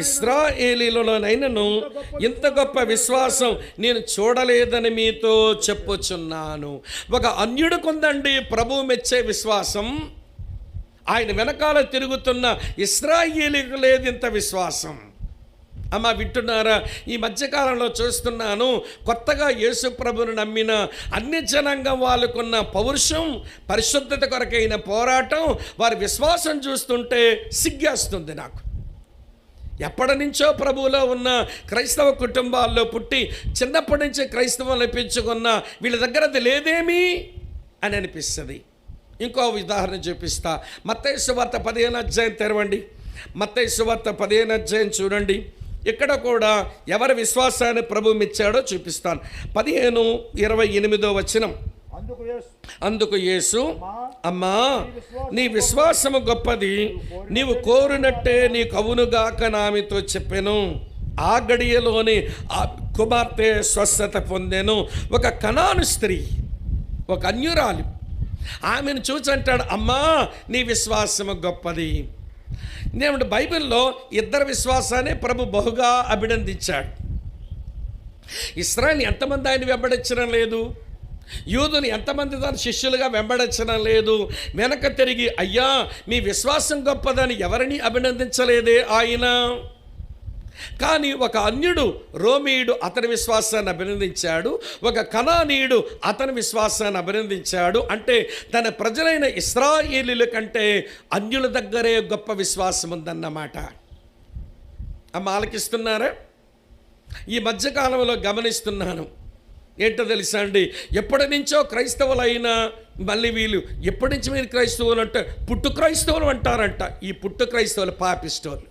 ఇశ్రాయేలీలోనైనను ఇంత గొప్ప విశ్వాసం నేను చూడలేదని మీతో చెప్పుచున్నాను. ఒక అన్యుడికుందండి ప్రభువు మెచ్చే విశ్వాసం. ఆయన వెనకాల తిరుగుతున్న ఇశ్రాయేలీకు లేదు ఇంత విశ్వాసం. అమ్మ వింటున్నారా? ఈ మధ్యకాలంలో చూస్తున్నాను, కొత్తగా యేసు ప్రభువును నమ్మిన అన్ని జనాంగం వాళ్ళకున్న పౌరుషం, పరిశుద్ధత కొరకైన పోరాటం, వారి విశ్వాసం చూస్తుంటే సిగ్గేస్తుంది నాకు. ఎప్పటి నుంచో ప్రభువులో ఉన్న క్రైస్తవ కుటుంబాల్లో పుట్టి చిన్నప్పటి నుంచి క్రైస్తవం పెంచుకున్న వీళ్ళ దగ్గర అది లేదేమీ అని అనిపిస్తుంది. ఇంకో ఉదాహరణ చూపిస్తా. మత్తయి సువార్త 15వ అధ్యాయం తెరవండి. మత్తయి సువార్త 15వ అధ్యాయం చూడండి. ఇక్కడ కూడా ఎవరి విశ్వాసాన్ని ప్రభు మెచ్చాడో చూపిస్తాను. 15:28 వచనం. అందుకు యేసు, అమ్మా నీ విశ్వాసము గొప్పది, నీవు కోరినట్టే నీకు అవునుగాక నామితో చెప్పెను. ఆ గడియలోని ఆ కుమార్తె స్వస్థత పొందెను. ఒక కనాను స్త్రీ, ఒక అన్యురాలు, ఆమెను చూసి అంటాడు, అమ్మా నీ విశ్వాసము గొప్పది. నేను బైబిల్లో ఇద్దరు విశ్వాసాన్ని ప్రభు బహుగా అభినందించాడు. ఇశ్రాయేలు ఎంతమంది ఆయన వెంబడించడం లేదు, యూదుని ఎంతమంది తన శిష్యులుగా వెంబడించడం లేదు. వెనక తిరిగి అయ్యా మీ విశ్వాసం గొప్పదని ఎవరిని అభినందించలేదే ఆయన. కానీ ఒక అన్యుడు రోమీయుడు అతని విశ్వాసాన్ని అభినందించాడు, ఒక కనానీయుడు అతని విశ్వాసాన్ని అభినందించాడు. అంటే తన ప్రజలైన ఇశ్రాయేలీల కంటే అన్యుల దగ్గరే గొప్ప విశ్వాసం ఉందన్నమాట. అమ్మ ఆలకిస్తున్నారా? ఈ మధ్యకాలంలో గమనిస్తున్నాను. ఏంటో తెలుసా అండి, ఎప్పటి నుంచో క్రైస్తవులైనా మళ్ళీ వీళ్ళు ఎప్పటి నుంచి మీరు క్రైస్తవులు అంటే పుట్టు క్రైస్తవులు అంటారంట. ఈ పుట్టు క్రైస్తవులు పాపిస్టోళ్ళు.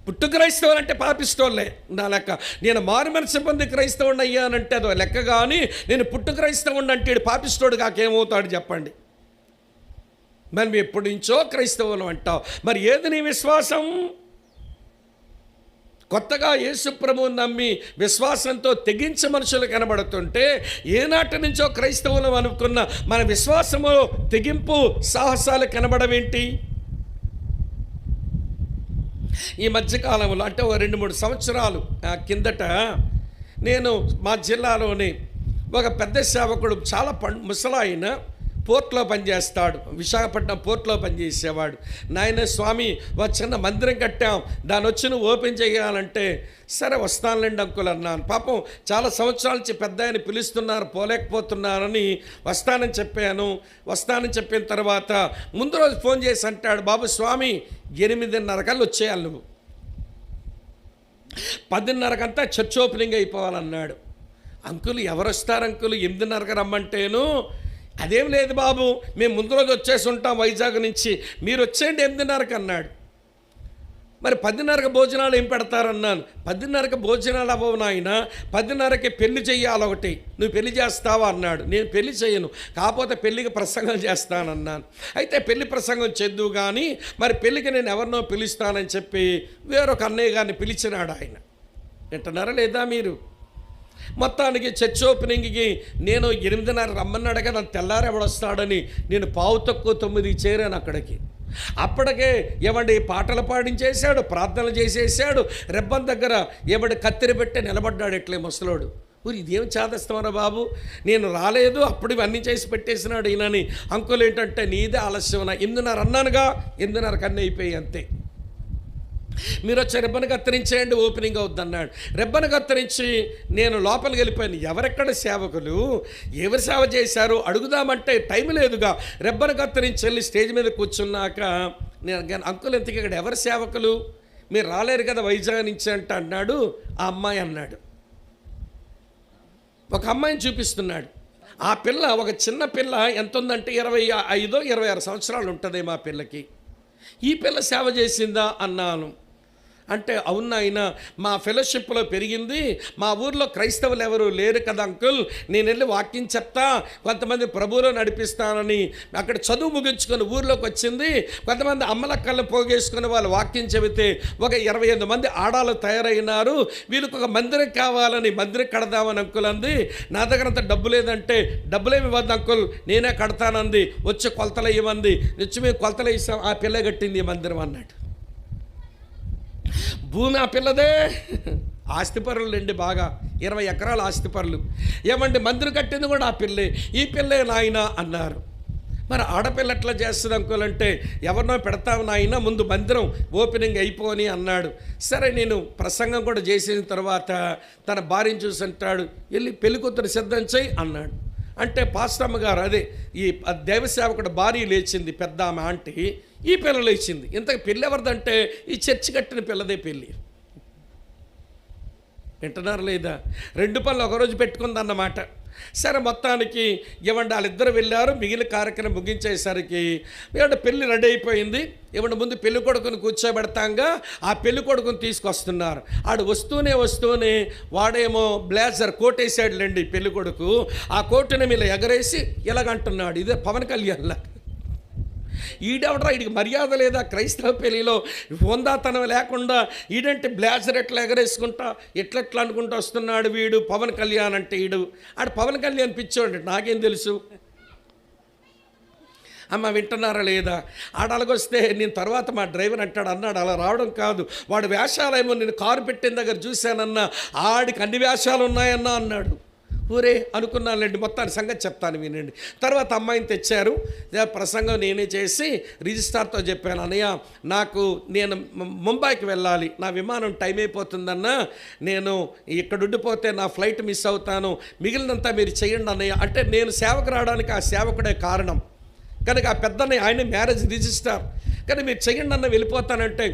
పుట్టు క్రైస్తవులు అంటే పాపిస్తోళ్ళే నా లెక్క. నేను మారు మనసు పొంది క్రైస్తవుని అయ్యానంటే అదో లెక్క, కానీ నేను పుట్టు క్రైస్తవుని అంటే పాపిస్తోడు కాకేమవుతాడు చెప్పండి. మరి మేము ఎప్పటి నుంచో క్రైస్తవులు అంటావు, మరి ఏది నీ విశ్వాసం? కొత్తగా యేసు ప్రభువుని నమ్మి విశ్వాసంతో తెగించే మనుషులు కనబడుతుంటే ఏనాటి నుంచో క్రైస్తవులు అనుకున్న మన విశ్వాసము తెగింపు సాహసాలు కనబడవేంటి? ఈ మధ్యకాలంలో అంటే 2-3 సంవత్సరాలు కిందట నేను మా జిల్లాలోని ఒక పెద్ద సేవకుడు, చాలా ముసలాయన, పోర్ట్లో పనిచేస్తాడు. విశాఖపట్నం పోర్ట్లో పనిచేసేవాడు. నాయన స్వామి ఒక చిన్న మందిరం కట్టాం, దాని వచ్చి నువ్వు ఓపెన్ చేయాలంటే సరే వస్తానులేండి అంకుల్ అన్నాను. పాపం చాలా సంవత్సరాల నుంచి పెద్ద ఆయన పిలుస్తున్నారు, పోలేకపోతున్నారని వస్తానని చెప్పాను. వస్తానని చెప్పిన తర్వాత ముందు రోజు ఫోన్ చేసి అంటాడు, బాబు స్వామి 8:30 కల్లా వచ్చేయాలి, నువ్వు 10:30కంతా చర్చ్ ఓపెనింగ్ అయిపోవాలన్నాడు. అంకుల్ ఎవరు వస్తారు అంకుల్ 8:30కి రమ్మంటేను, అదేం లేదు బాబు మేము ముందు రోజు వచ్చేసి ఉంటాం వైజాగ్ నుంచి, మీరు వచ్చేయండి 8:30కి అన్నాడు. మరి 10:30కి భోజనాలు ఏం పెడతారన్నాను. 10:30కి భోజనాలు అవ్వవు నాయన, 10:30కి పెళ్లి చెయ్యాలి ఒకటి, నువ్వు పెళ్లి చేస్తావా అన్నాడు. నేను పెళ్లి చేయను, కాకపోతే పెళ్లికి ప్రసంగం చేస్తానన్నాను. అయితే పెళ్లి ప్రసంగం చేద్దు కానీ మరి పెళ్లికి నేను ఎవరినో పిలుస్తానని చెప్పి వేరొక అన్నయ్య గారిని పిలిచినాడు ఆయన. వింటున్నారా లేదా మీరు? మొత్తానికి చర్చ్ ఓపెనింగ్కి నేను 8:30 రమ్మన్నాడు కదా, తెల్లారి ఎవడొస్తాడని నేను 8:45 చేరాను అక్కడికి. అప్పటికే ఏమండి పాటలు పాడించేశాడు, ప్రార్థనలు చేసేసాడు, రెబ్బన్ దగ్గర ఏమండి కత్తిరి పెట్టి నిలబడ్డాడు ఎట్లే ముసలోడు. ఊరి ఇదేం చేదస్తామరా బాబు, నేను రాలేదు అప్పుడు ఇవన్నీ చేసి పెట్టేసినాడు ఈయనని. అంకుల్ ఏంటంటే నీదే ఆలస్యం, 8:30 అన్నానుగా, 8:30 కన్నీ అయిపోయి అంతే. మీరు వచ్చి రెబ్బను కత్తిరించేయండి ఓపెనింగ్ అవుద్ది అన్నాడు. రెబ్బను కత్తిరించి నేను లోపలికి వెళ్ళిపోయాను. ఎవరెక్కడ సేవకులు, ఎవరు సేవ చేశారు అడుగుదామంటే టైం లేదుగా. రెబ్బను కత్తిరించి వెళ్ళి స్టేజ్ మీద కూర్చున్నాక నేను అంకుల్ ఎంతకి ఇక్కడ ఎవరు సేవకులు, మీరు రాలేరు కదా వైజాగ్ నుంచి అంటే అన్నాడు. ఆ అమ్మాయి అన్నాడు. ఒక అమ్మాయిని చూపిస్తున్నాడు. ఆ పిల్ల ఒక చిన్న పిల్ల ఎంత ఉందంటే 25, 26 సంవత్సరాలు ఉంటుంది మా పిల్లకి. ఈ పిల్ల సేవ చేసిందా అన్నాను. అంటే అవునా ఆయన మా ఫెలోషిప్లో పెరిగింది, మా ఊర్లో క్రైస్తవులు ఎవరు లేరు కదా అంకుల్, నేను వెళ్ళి వాక్యం చెప్తా, కొంతమంది ప్రభువులో నడిపిస్తానని అక్కడ చదువు ముగించుకొని ఊర్లోకి వచ్చింది. కొంతమంది అమ్మలక్కళ్ళు పోగేసుకొని వాళ్ళు వాక్యం చెబితే ఒక 25 మంది ఆడాలు తయారైనారు. వీళ్ళకి ఒక మందిరం కావాలని మందిరం కడదామని అంకుల్ అంది. నా దగ్గర అంత డబ్బు లేదంటే డబ్బులేమి ఇవ్వద్దు అంకుల్ నేనే కడతానంది. వచ్చి కొలతలు ఇవ్వండి. వచ్చి మేము కొలతలు ఇస్తాం, ఆ పిల్ల కట్టింది ఈ మందిరం అన్నాడు. భూమి ఆ పిల్లదే, ఆస్తిపరులు అండి, బాగా 20 ఎకరాల ఆస్తిపరులు. ఏమండి మందిరం కట్టింది కూడా ఆ పిల్లే. ఈ పిల్లే నాయన అన్నారు. మరి ఆడపిల్ల ఎట్లా చేస్తుంది అంకుల్ అంటే ఎవరినో పెడతావు నాయన, ముందు మందిరం ఓపెనింగ్ అయిపోని అన్నాడు. సరే నేను ప్రసంగం కూడా చేసిన తర్వాత తన భార్యను చూసి అంటాడు, వెళ్ళి పెళ్ళికూతురు సిద్ధం చేయి అన్నాడు. అంటే పాస్టమ్మ గారు అదే ఈ దైవసేవకుడు భార్య లేచింది, పెద్ద ఆమె ఆంటీ. ఈ పిల్ల లేచింది. ఇంతకు పెళ్ళి ఎవరిదంటే ఈ చర్చి కట్టిన పిల్లదే పెళ్ళి. వింటున్నారు లేదా? 2 పనులు ఒకరోజు పెట్టుకుందన్నమాట. సరే మొత్తానికి ఏమంటే వాళ్ళిద్దరు వెళ్ళారు. మిగిలిన కార్యక్రమం ముగించేసరికి ఏమంటే పెళ్ళి రెడీ అయిపోయింది. ఏమంటే ముందు పెళ్లి కొడుకుని కూర్చోబెడతాంగా ఆ పెళ్లి కొడుకుని తీసుకొస్తున్నారు. ఆడు వస్తూనే వాడేమో బ్లేజర్ కోట్ వేసాడులేండి పెళ్లి కొడుకు. ఆ కోటుని మీద ఎగరేసి ఇలాగంటున్నాడు, ఇదే పవన్ కళ్యాణ్లా. ఈడెవడరా, వీడికి మర్యాద లేదా క్రైస్తవ పెళ్లిలో, హోందాతనం లేకుండా ఈడంటే బ్లేజర్ ఎట్లా ఎగరేసుకుంటా ఎట్లెట్లా అనుకుంటూ వస్తున్నాడు వీడు. పవన్ కళ్యాణ్ అంటే ఆడు పవన్ కళ్యాణ్ పిచ్చోండి, నాకేం తెలుసు. అమ్మ వింటున్నారా లేదా? ఆడలగొస్తే నేను తర్వాత మా డ్రైవర్ అన్నాడు అలా రావడం కాదు, వాడు వేషాలేమో నేను కారు పెట్టిన దగ్గర చూశానన్నా, ఆడికి అన్ని వేషాలు ఉన్నాయన్నా అన్నాడు. ఊరే అనుకున్నానులేండి, మొత్తాన్ని సంగతి చెప్తాను వినండి. తర్వాత అమ్మాయిని తెచ్చారు. ప్రసంగం నేనే చేసి రిజిస్ట్రార్తో చెప్పాను, అన్నయ్య నేను ముంబైకి వెళ్ళాలి, నా విమానం టైం అయిపోతుందన్నా, నేను ఇక్కడ ఉండిపోతే నా ఫ్లైట్ మిస్ అవుతాను, మిగిలినంతా మీరు చేయండి అన్నయ్య అంటే. నేను సేవకు రావడానికి ఆ సేవకుడే కారణం కనుక ఆ పెద్దని ఆయన మ్యారేజ్ రిజిస్టార్, కానీ మీరు చెయ్యండి అన్న వెళ్ళిపోతానంటే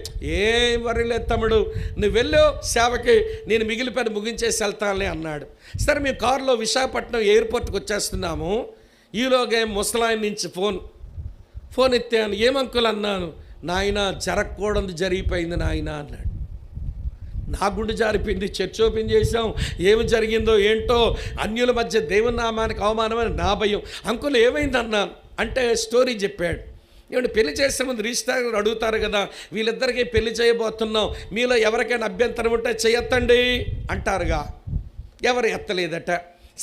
ఏం వరిలేదు తమ్ముడు, నువ్వు వెళ్ళో సేవకి, నేను మిగిలిపోయిన ముగించేసి వెళ్తానులే అన్నాడు. సరే మేము కారులో విశాఖపట్నం ఎయిర్పోర్ట్కి వచ్చేస్తున్నాము. ఈలోగా ముసలాయన నుంచి ఫోన్ ఎత్తాను. ఏమంకులు అన్నాను. నాయన జరగకూడదు జరిగిపోయింది నాయన అన్నాడు. నా గుండె జారిపోయింది. చర్చ్ ఓపెన్ చేసాం, ఏమి జరిగిందో ఏంటో, అన్యుల మధ్య దేవుని నామానికి అవమానమని నా భయం. అంకుల్ ఏమైంది అన్నాను. అంటే స్టోరీ చెప్పాడు. ఏమంటే పెళ్లి చేసే ముందు రిజిస్ట్రార్ అడుగుతారు కదా, వీళ్ళిద్దరికీ పెళ్లి చేయబోతున్నాం, మీలో ఎవరికైనా అభ్యంతరం ఉంటే చేయొత్తండి అంటారుగా. ఎవరు ఎత్తలేదట.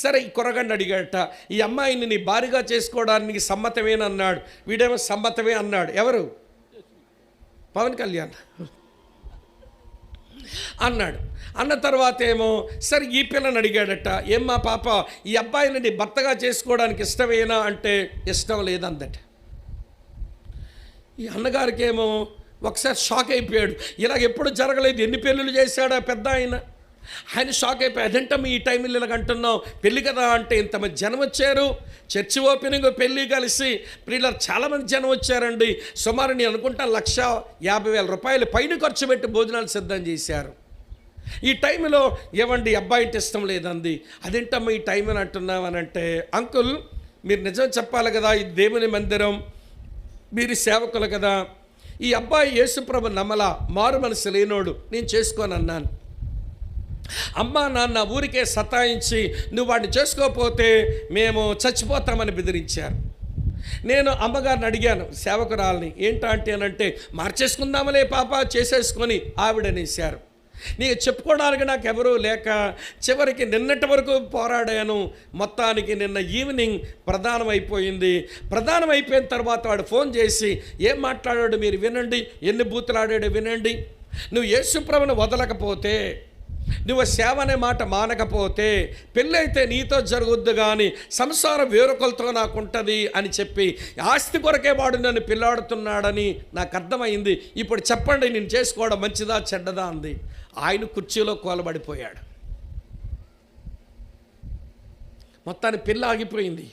సరే ఈ కుర్రగాడిని అడిగాడట, ఈ అమ్మాయిని నీ భారీగా చేసుకోవడానికి సమ్మతమేనన్నాడు. వీడేమో సమ్మతమే అన్నాడు. ఎవరు? పవన్ కళ్యాణ్ అన్నాడు. అన్న తర్వాత ఏమో సరే ఈ పిల్లని అడిగాడట, ఏమ్మా పాప ఈ అబ్బాయిని నీ భర్తగా చేసుకోవడానికి ఇష్టమేనా అంటే ఇష్టం లేదందట. ఈ అన్నగారికి ఏమో ఒకసారి షాక్ అయిపోయాడు. ఇలాగ ఎప్పుడు జరగలేదు, ఎన్ని పెళ్ళిళ్ళు చేశాడా పెద్ద ఆయన షాక్ అయిపోయి, అదేంటమ్మా ఈ టైంలో ఇలాగ అంటున్నావు, పెళ్ళి కదా అంటే ఇంతమంది జనం వచ్చారు, చర్చి ఓపెనింగ్ పెళ్ళి కలిసి పిల్లలు చాలామంది జనం వచ్చారండి. సుమారు నేను అనుకుంటా 1,50,000 రూపాయలు పైన ఖర్చు పెట్టి భోజనాలు సిద్ధం చేశారు. ఈ టైంలో ఏమండి అబ్బాయి అంటే ఇష్టం లేదండి. అదేంటమ్మా ఈ టైం అని అంటున్నామనంటే, అంకుల్ మీరు నిజం చెప్పాలి కదా, ఇది దేవుని మందిరం, మీరు సేవకులు కదా, ఈ అబ్బాయి యేసుప్రభు నమ్మల, మారు మనసు లేనోడు, నేను చేసుకోను అన్నాను. అమ్మా నాన్న ఊరికే సతాయించి నువ్వు వాడిని చేసుకోకపోతే మేము చచ్చిపోతామని బెదిరించారు. నేను అమ్మగారిని అడిగాను సేవకురాలని, ఏంటంటే అనంటే మార్చేసుకుందామలే పాప చేసేసుకొని ఆవిడనేసారు. నీకు చెప్పుకోవడానికి నాకు ఎవరూ లేక చివరికి నిన్నటి వరకు పోరాడాను. మొత్తానికి నిన్న ఈవినింగ్ ప్రధానం అయిపోయిన తర్వాత వాడు ఫోన్ చేసి ఏం మాట్లాడాడు మీరు వినండి, ఎన్ని బూతులు ఆడాడో వినండి. నువ్వు యేసుప్రభుని వదలకపోతే, నువ్వు సేవ అనే మాట మానకపోతే పెళ్ళైతే నీతో జరుగుద్దు కానీ సంసారం వేరొకరితో నాకు ఉంటుంది అని చెప్పి ఆస్తి కొరకే వాడు నన్ను పిల్లాడుతున్నాడని నాకు అర్థమైంది. ఇప్పుడు చెప్పండి, నేను చేసుకోవడం మంచిదా చెడ్డదా అంది. ఆయన కుర్చీలో కూలబడిపోయాడు. మొత్తాన్ని పెళ్ళి ఆగిపోయింది.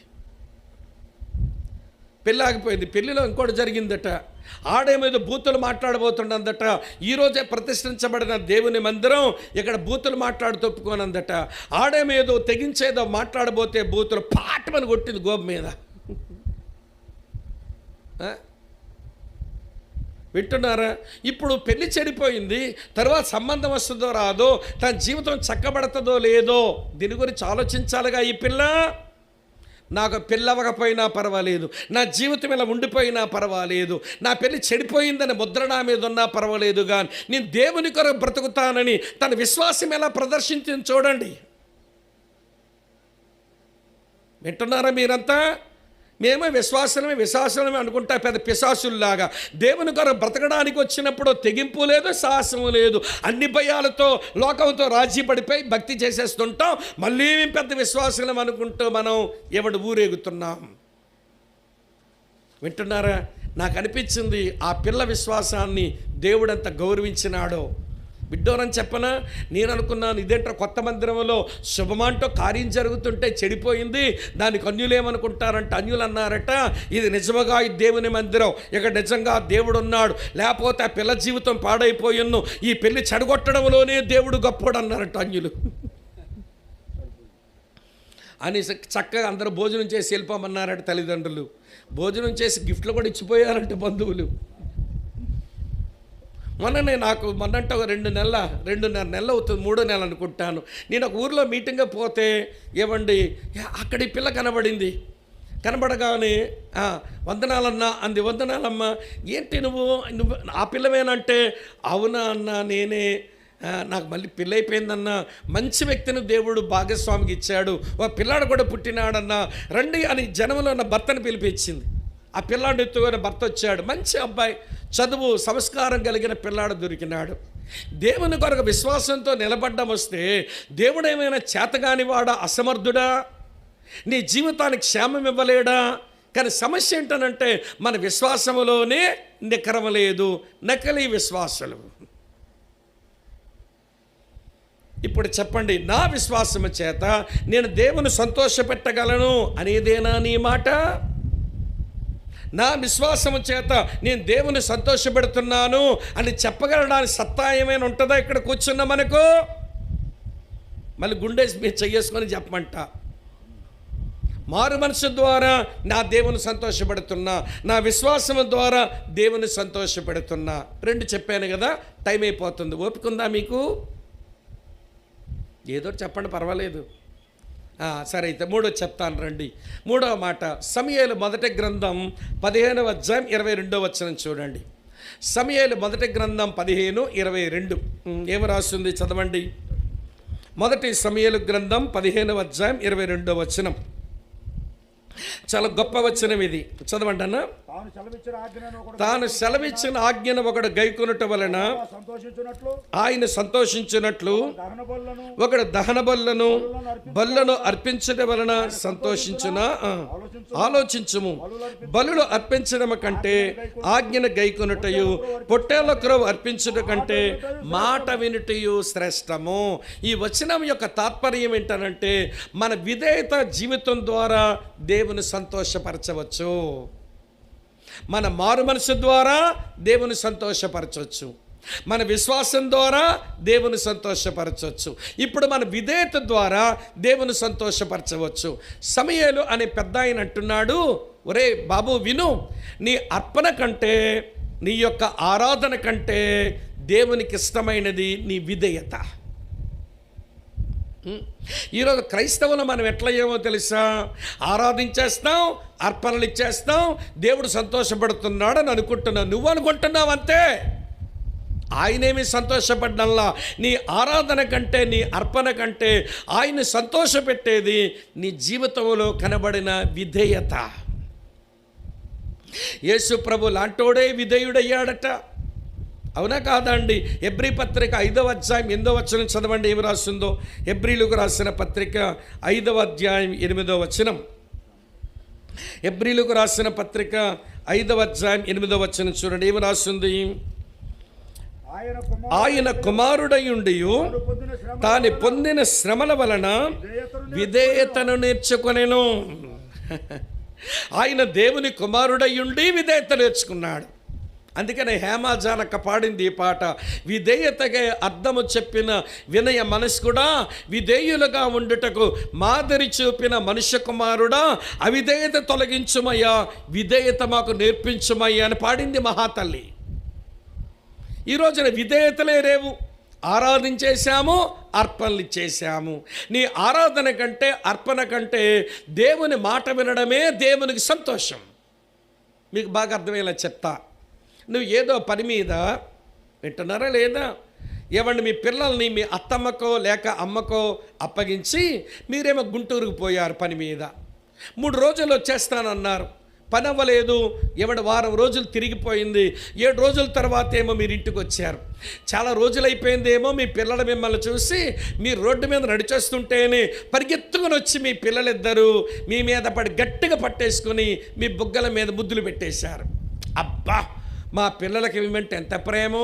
పెళ్ళిలో ఇంకోటి జరిగిందట. ఆడేమేదో బూతులు మాట్లాడబోతుండదట. ఈరోజే ప్రతిష్ఠించబడిన దేవుని మందిరం ఇక్కడ బూతులు మాట్లాడుతూ ఒప్పుకోనందట. ఆడేమేదో తెగించేదో మాట్లాడబోతే బూతులు పాటమని కొట్టింది గోపు మీద. వింటున్నారా? ఇప్పుడు పెళ్లి చెడిపోయింది, తర్వాత సంబంధం వస్తుందో రాదో, తన జీవితం చక్కబడుతుందో లేదో దీని గురించి ఆలోచించాలిగా ఈ పిల్ల. నాకు పెళ్ళవకపోయినా పర్వాలేదు, నా జీవితం ఇలా ఉండిపోయినా పర్వాలేదు, నా పెళ్ళి చెడిపోయిందని ముద్ర నా మీద ఉన్నా పర్వాలేదు, కానీ నేను దేవుని కొరకు బ్రతుకుతానని తన విశ్వాసం ఎలా ప్రదర్శించింది చూడండి. వింటున్నారా మీరంతా? మేమే విశ్వాసమే అనుకుంటా పెద్ద పిశాసుల్లాగా. దేవుని కొరకు బ్రతకడానికి వచ్చినప్పుడు తెగింపు లేదు, సాహసము లేదు. అన్ని భయాలతో లోకంతో రాజీ పడిపోయి భక్తి చేసేస్తుంటాం. మళ్ళీ పెద్ద విశ్వాసం అనుకుంటూ మనం ఎవడు ఊరేగుతున్నాం. వింటున్నారా? నాకు అనిపించింది ఆ పిల్ల విశ్వాసాన్ని దేవుడంత గౌరవించినాడో. బిడ్డోరని చెప్పనా, నేను అనుకున్నాను ఇదేంటో కొత్త మందిరంలో శుభమాంటో కార్యం జరుగుతుంటే చెడిపోయింది, దానికి అన్యులేమనుకుంటారంట. అన్యులు అన్నారట ఇది నిజముగా ఈ దేవుని మందిరం, ఇక్కడ నిజంగా దేవుడు ఉన్నాడు, లేకపోతే ఆ పిల్ల జీవితం పాడైపోయిన్ను, ఈ పెళ్లి చెడగొట్టడంలోనే దేవుడు గొప్పోడు అన్నారట అన్యులు. అని చక్కగా అందరూ భోజనం చేసి వెళ్ళిపోమన్నారట తల్లిదండ్రులు. భోజనం చేసి గిఫ్ట్లు కూడా ఇచ్చిపోయారంటే బంధువులు. మొన్నంటే ఒక 2.5 నెలలు అవుతుంది, 3వ నెల అనుకుంటాను. నేను ఒక ఊర్లో మీటింగ్గా పోతే ఏమండి అక్కడ ఈ పిల్ల కనబడగానే వందనాలన్నా అంది. వందనాలమ్మా, ఏంటి నువ్వు ఆ పిల్లవేనంటే అవునా అన్నా నేనే, నాకు మళ్ళీ పెళ్ళైపోయిందన్నా, మంచి వ్యక్తిని దేవుడు భాగస్వామికి ఇచ్చాడు, ఒక పిల్లాడు కూడా పుట్టినాడన్నా, రండి అని జనంలో ఉన్న భర్తను పిలిపించింది. ఆ పిల్లాడు ఎత్తుకుని భర్త వచ్చాడు, మంచి అబ్బాయి, చదువు సంస్కారం కలిగిన పిల్లాడు దొరికినాడు. దేవుని కొరకు విశ్వాసంతో నిలబడ్డం వస్తే దేవుడు ఏమైనా చేతగాని వాడా, అసమర్థుడా, నీ జీవితానికి క్షేమం ఇవ్వలేడా? కానీ సమస్య ఏంటనంటే మన విశ్వాసములోనే నికరం లేదు, నకిలీ విశ్వాసులు. ఇప్పుడు చెప్పండి, నా విశ్వాసము చేత నేను దేవుని సంతోషపెట్టగలను అనేదేనా నీ మాట? నా విశ్వాసము చేత నేను దేవుని సంతోషపెడుతున్నాను అని చెప్పగలడానికి సత్తా ఏమైనా ఉంటుందా ఇక్కడ కూర్చున్న మనకు? మళ్ళీ గుండేసి మీరు చెయ్యేసుకొని చెప్పమంట. మారు మనసు ద్వారా నా దేవుని సంతోషపెడుతున్నా, నా విశ్వాసము ద్వారా దేవుని సంతోషపెడుతున్నా. 2 చెప్పాను కదా, టైం అయిపోతుంది. ఓపికందా మీకు? ఏదో చెప్పండి, పర్వాలేదు. సరే అయితే 3వ చెప్తాను రండి. 3వ మాట సమూయేలు మొదటి గ్రంథం 15వ అధ్యాయం 22వ వచనం చూడండి. సమూయేలు మొదటి గ్రంథం 15:22 ఏమి రాస్తుంది చదవండి. మొదటి సమూయేలు గ్రంథం 15వ అధ్యాయం 22వ వచనం. చాలా గొప్ప వచనం ఇది, చదవండి అన్న. తాను సెలవిచ్చిన ఆజ్ఞను ఒకడు గైకొనుట వలన ఆయన సంతోషించినట్లు ఒకడు దహన బలులను అర్పించడం వలన సంతోషించునా? ఆలోచించుము. బలులు అర్పించడం కంటే ఆజ్ఞను గైకొనుటయు, పొట్టేళ్ల క్రొవ్వు అర్పించడం కంటే మాట వినుటయు శ్రేష్టము. ఈ వచనం యొక్క తాత్పర్యం ఏంటనంటే మన విధేయత జీవితం ద్వారా దేవుని సంతోషపరచవచ్చు. మన మారు మనసు ద్వారా దేవుని సంతోషపరచవచ్చు, మన విశ్వాసం ద్వారా దేవుని సంతోషపరచవచ్చు, ఇప్పుడు మన విధేయత ద్వారా దేవుని సంతోషపరచవచ్చు. సమూయేలు అనే పెద్ద ఆయన అంటున్నాడు, ఒరే బాబు విను, నీ అర్పణ కంటే, నీ యొక్క ఆరాధన కంటే దేవునికి ఇష్టమైనది నీ విధేయత. ఈరోజు క్రైస్తవులు మనం ఎట్లా ఏమో తెలుసా, ఆరాధించేస్తాం, అర్పణలు ఇచ్చేస్తాం, దేవుడు సంతోషపడుతున్నాడు అని అనుకుంటున్నావు. నువ్వు అనుకుంటున్నావు అంతే, ఆయనేమి సంతోషపడ్డంలా. నీ ఆరాధన కంటే, నీ అర్పణ కంటే ఆయన్ని సంతోషపెట్టేది నీ జీవితంలో కనబడిన విధేయత. యేసు ప్రభు లాంటోడే విధేయుడయ్యాడట. అవునా కాదా అండి? హెబ్రీ పత్రిక 5వ అధ్యాయం 8వ వచనం చదవండి. ఏమి రాస్తుందో? హెబ్రీలకు రాసిన పత్రిక 5వ అధ్యాయం 8వ వచనం. హెబ్రీలకు రాసిన పత్రిక 5వ అధ్యాయం 8వ వచనం చూడండి. ఏమి రాస్తుంది? ఆయన కుమారుడయుండియు తాను పొందిన శ్రమల వలన విధేయతను నేర్చుకొనెను. ఆయన దేవుని కుమారుడయుండి విధేయత నేర్చుకున్నాడు. అందుకనే హేమాజానక పాడింది ఈ పాట. విధేయతగా అర్థము చెప్పిన వినయ మనస్కుడా, విధేయులుగా ఉండుటకు మాదిరి చూపిన మనుష్య కుమారుడా, అవిధేయత తొలగించుమయ్యా, విధేయత మాకు నేర్పించుమయ్యా అని పాడింది మహాతల్లి. ఈ రోజున విధేయతలే రేవు. ఆరాధించేశాము, అర్పణలు ఇచ్చేసాము. నీ ఆరాధన కంటే, అర్పణ కంటే దేవుని మాట వినడమే దేవునికి సంతోషం. మీకు బాగా అర్థమయ్యేలా చెప్తా. నువ్వు ఏదో పని మీద వింటున్నారా లేదా? ఏమండి, మీ పిల్లల్ని మీ అత్తమ్మకో లేక అమ్మకో అప్పగించి మీరేమో గుంటూరుకు పోయారు పని మీద. 3 రోజులు వచ్చేస్తానన్నారు, పని అవ్వలేదు. వారం రోజులు తిరిగిపోయింది. 7 రోజుల తర్వాత ఏమో మీరు ఇంటికి వచ్చారు. చాలా రోజులు అయిపోయిందేమో. మీ పిల్లలు మిమ్మల్ని చూసి మీరు రోడ్డు మీద నడిచేస్తుంటేనే పరిగెత్తుకుని వచ్చి మీ పిల్లలిద్దరూ మీ మీద పడి గట్టిగా పట్టేసుకొని మీ బుగ్గల మీద ముద్దులు పెట్టేశారు. అబ్బా, మా పిల్లలకి ఏమంటే ఎంత ప్రేమో,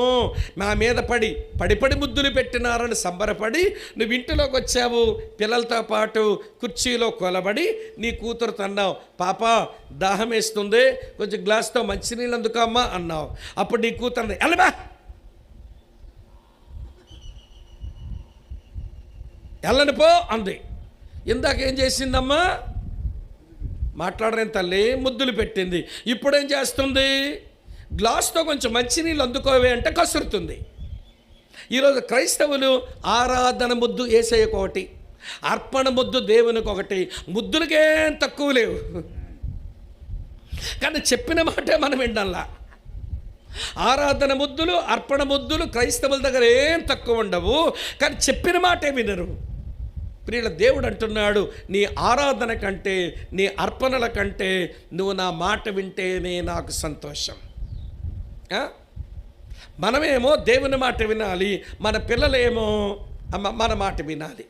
మా మీద పడి ముద్దులు పెట్టినారని సంబరపడి నువ్వు ఇంటిలోకి వచ్చావు. పిల్లలతో పాటు కుర్చీలో కొలబడి నీ కూతురుతో అన్నావు, పాప దాహం వేస్తుంది, కొంచెం గ్లాస్తో మంచినీళ్ళు అందుకమ్మా అన్నావు. అప్పుడు నీ కూతురు ఎల్లబా ఎల్లని పో అంది. ఇందాక ఏం చేసిందమ్మా? మాట్లాడరేం తల్లి, ముద్దులు పెట్టింది. ఇప్పుడేం చేస్తుంది? గ్లాస్తో కొంచెం మంచినీళ్ళు అందుకోవే అంటే కసురుతుంది. ఈరోజు క్రైస్తవులు ఆరాధన ముద్దు యేసయ్యకు ఒకటి, అర్పణ ముద్దు దేవునికి ఒకటి. ముద్దులకేం తక్కువ లేవు, కానీ చెప్పిన మాటే మనం వినడంలా. ఆరాధన ముద్దులు, అర్పణ ముద్దులు క్రైస్తవుల దగ్గర ఏం తక్కువ ఉండవు, కానీ చెప్పిన మాటే వినరు. ప్రియుల, దేవుడు అంటున్నాడు, నీ ఆరాధన కంటే, నీ అర్పణల కంటే నువ్వు నా మాట వింటేనే నాకు సంతోషం. మనమేమో దేవుని మాట వినాలి, మన పిల్లలేమో మన మాట వినాలి.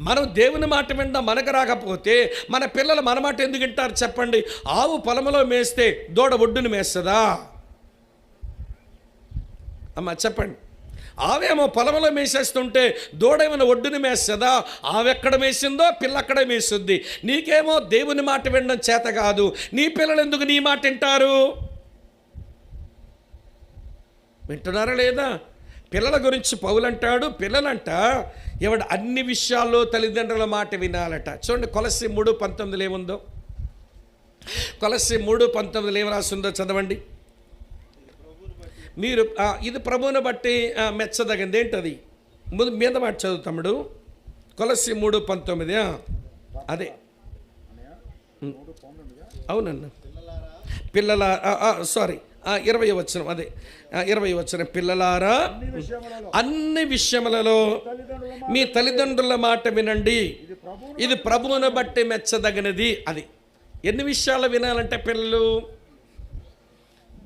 మనం దేవుని మాట వినడం మనకు రాకపోతే మన పిల్లలు మన మాట ఎందుకు వింటారు చెప్పండి? ఆవు పొలంలో మేస్తే దూడ ఒడ్డును మేస్తుందా? అమ్మ చెప్పండి. ఆవేమో పొలంలో మేసేస్తుంటే దూడేమైనా ఒడ్డుని మేస్తుందా? ఆవెక్కడ మేసిందో పిల్ల అక్కడే మేస్తుంది. నీకేమో దేవుని మాట వినడం చేత కాదు, నీ పిల్లలు ఎందుకు నీ మాట వింటారు? వింటున్నారా లేదా? పిల్లల గురించి పౌలు అంటాడు, పిల్లలంట అన్ని విషయాల్లో తల్లిదండ్రుల మాట వినాలట. చూడండి, కొలస్సీ 3:19 ఏముందో? కొలస్సీ 3:19 ఏం రాస్తుందో చదవండి. మీరు ఇది ప్రభువుని బట్టి మెచ్చదగింది. ఏంటది? మీద మాట చదువు తమ్ముడు. కొలస్సీ 3:19. అదే అవునన్నా. పిల్లల 20వ వచనం. అదే 20వ వచనం. పిల్లలారా, అన్ని విషయములలో మీ తల్లిదండ్రుల మాట వినండి, ఇది ప్రభువుని బట్టి మెచ్చదగినది. అది ఎన్ని విషయాలు వినాలంటే పిల్లలు?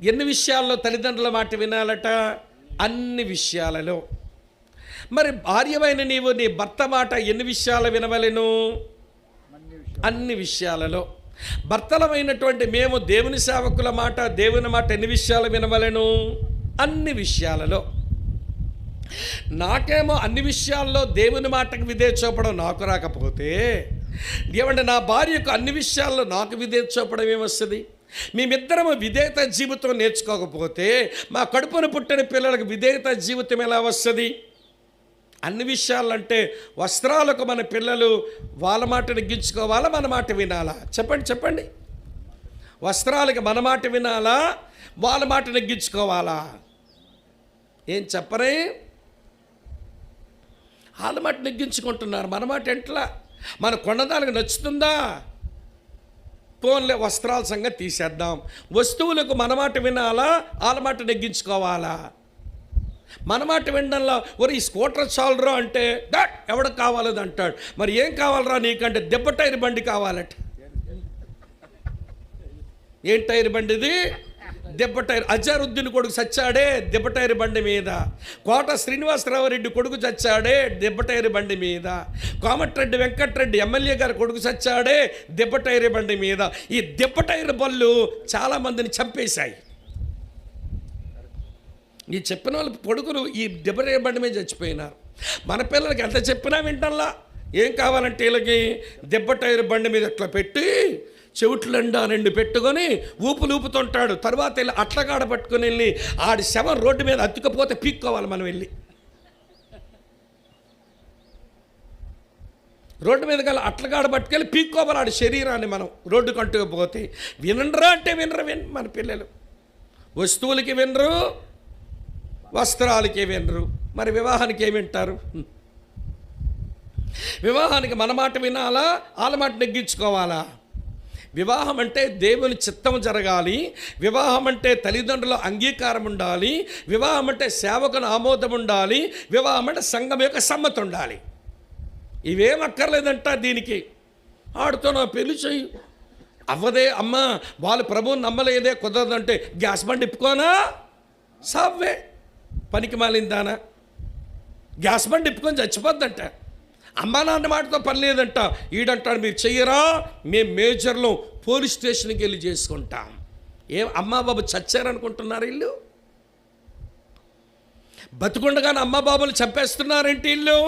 ఎన్ని విషయాల్లో తల్లిదండ్రుల మాట వినాలట? అన్ని విషయాలలో. మరి భార్యమైన నీవు నీ భర్త మాట ఎన్ని విషయాలు వినవలెను? అన్ని విషయాలలో. భర్తలమైనటువంటి మేము దేవుని సేవకుల మాట, దేవుని మాట ఎన్ని విషయాలు వినవలెను? అన్ని విషయాలలో. నాకేమో అన్ని విషయాల్లో దేవుని మాటకు విధేయత చూపడం నాకు రాకపోతే, నా భార్యకు అన్ని విషయాల్లో నాకు విధేయత చూపడం ఏమొస్తుంది? మేమిద్దరము విధేయత జీవితం నేర్చుకోకపోతే మా కడుపున పుట్టిన పిల్లలకు విధేయత జీవితం ఎలా వస్తుంది? అన్ని విషయాలంటే వస్త్రాలకు మన పిల్లలు వాళ్ళ మాట నెగ్గించుకోవాలా, మన మాట వినాలా? చెప్పండి. వస్త్రాలకి మన మాట వినాలా, వాళ్ళ మాట నెగ్గించుకోవాలా? ఏం చెప్పరే? వాళ్ళ మాట నెగ్గించుకుంటున్నారు, మన మాట ఎంట్లా? మన కొండదానికి నచ్చుతుందా? పోన్లే, వస్త్రాల సంగతి తీసేద్దాం. వస్తువులకు మన మాట వినాలా, వాళ్ళ మాట నెగ్గించుకోవాలా? మన మాట వినడంలో ఒరే ఈ స్కూటర్ చాలరా అంటే దట్ ఎవడికి కావాలది అంటాడు. మరి ఏం కావాలరా నీకంటే దెబ్బ టైర్ బండి కావాలట. ఏం టైర్ బండి ఇది? దెబ్బ టైర్. అజారుద్దీన్ కొడుకు చచ్చాడే దెబ్బ టైర్ బండి మీద. కోట శ్రీనివాసరావు రెడ్డి కొడుకు చచ్చాడే దెబ్బ టైర్ బండి మీద. కోమటిరెడ్డి వెంకటరెడ్డి ఎమ్మెల్యే గారి కొడుకు చచ్చాడే దెబ్బ టైర్ బండి మీద. ఈ దెబ్బ టైర్ బళ్ళు చాలామందిని చంపేశాయి. ఈ చెప్పిన వాళ్ళ కొడుకులు ఈ దెబ్బ టైర్ బండి మీద చచ్చిపోయినారు. మన పిల్లలకి ఎంత చెప్పినా వింటల్లా. ఏం కావాలంటే వీళ్ళకి దెబ్బ టైర్ బండి మీద ఇట్లా పెట్టి చెవుట్లండా 2 పెట్టుకొని ఊపుతుంటాడు. తర్వాత వెళ్ళి అట్లగాడ పట్టుకొని వెళ్ళి ఆడి శవం రోడ్డు మీద అతుకపోతే పీక్కోవాలి మనం వెళ్ళి. రోడ్డు మీద గల అట్లగాడ పట్టుకెళ్ళి పీక్కోవాలి ఆడి శరీరాన్ని మనం రోడ్డు కంటుకపోతే. వినరా అంటే వినరు మన పిల్లలు. వస్తువులకి వినరు, వస్త్రాలకి వినరు. మరి వివాహానికి ఏమి వింటారు? వివాహానికి మన మాట వినాలా, వాళ్ళ మాట నెగ్గించుకోవాలా? వివాహం అంటే దేవుని చిత్తం జరగాలి. వివాహం అంటే తల్లిదండ్రుల అంగీకారం ఉండాలి. వివాహం అంటే సేవకుని ఆమోదం ఉండాలి. వివాహం అంటే సంఘం యొక్క సమ్మతి ఉండాలి. ఇవేం అక్కర్లేదంట దీనికి. ఆడుతో నా పెళ్లి చెయ్యి అవ్వదే అమ్మ, వాళ్ళు ప్రభువుని నమ్మలేదే కుదరదంటే గ్యాస్ బండి ఇప్పుకోనా? సావ్వే పనికి మాలిందానా? గ్యాస్ బండి ఇప్పుకొని చచ్చిపోద్దంట. అమ్మా నాన్న మాటతో పని లేదంట. ఈడంటాడు మీరు చెయ్యరా, మేము మేజర్లో పోలీస్ స్టేషన్కి వెళ్ళి చేసుకుంటాం. ఏం అమ్మా బాబు చచ్చారనుకుంటున్నారు వీళ్ళు? బతుకుండగానే అమ్మా బాబులు చంపేస్తున్నారేంటి వీళ్ళు?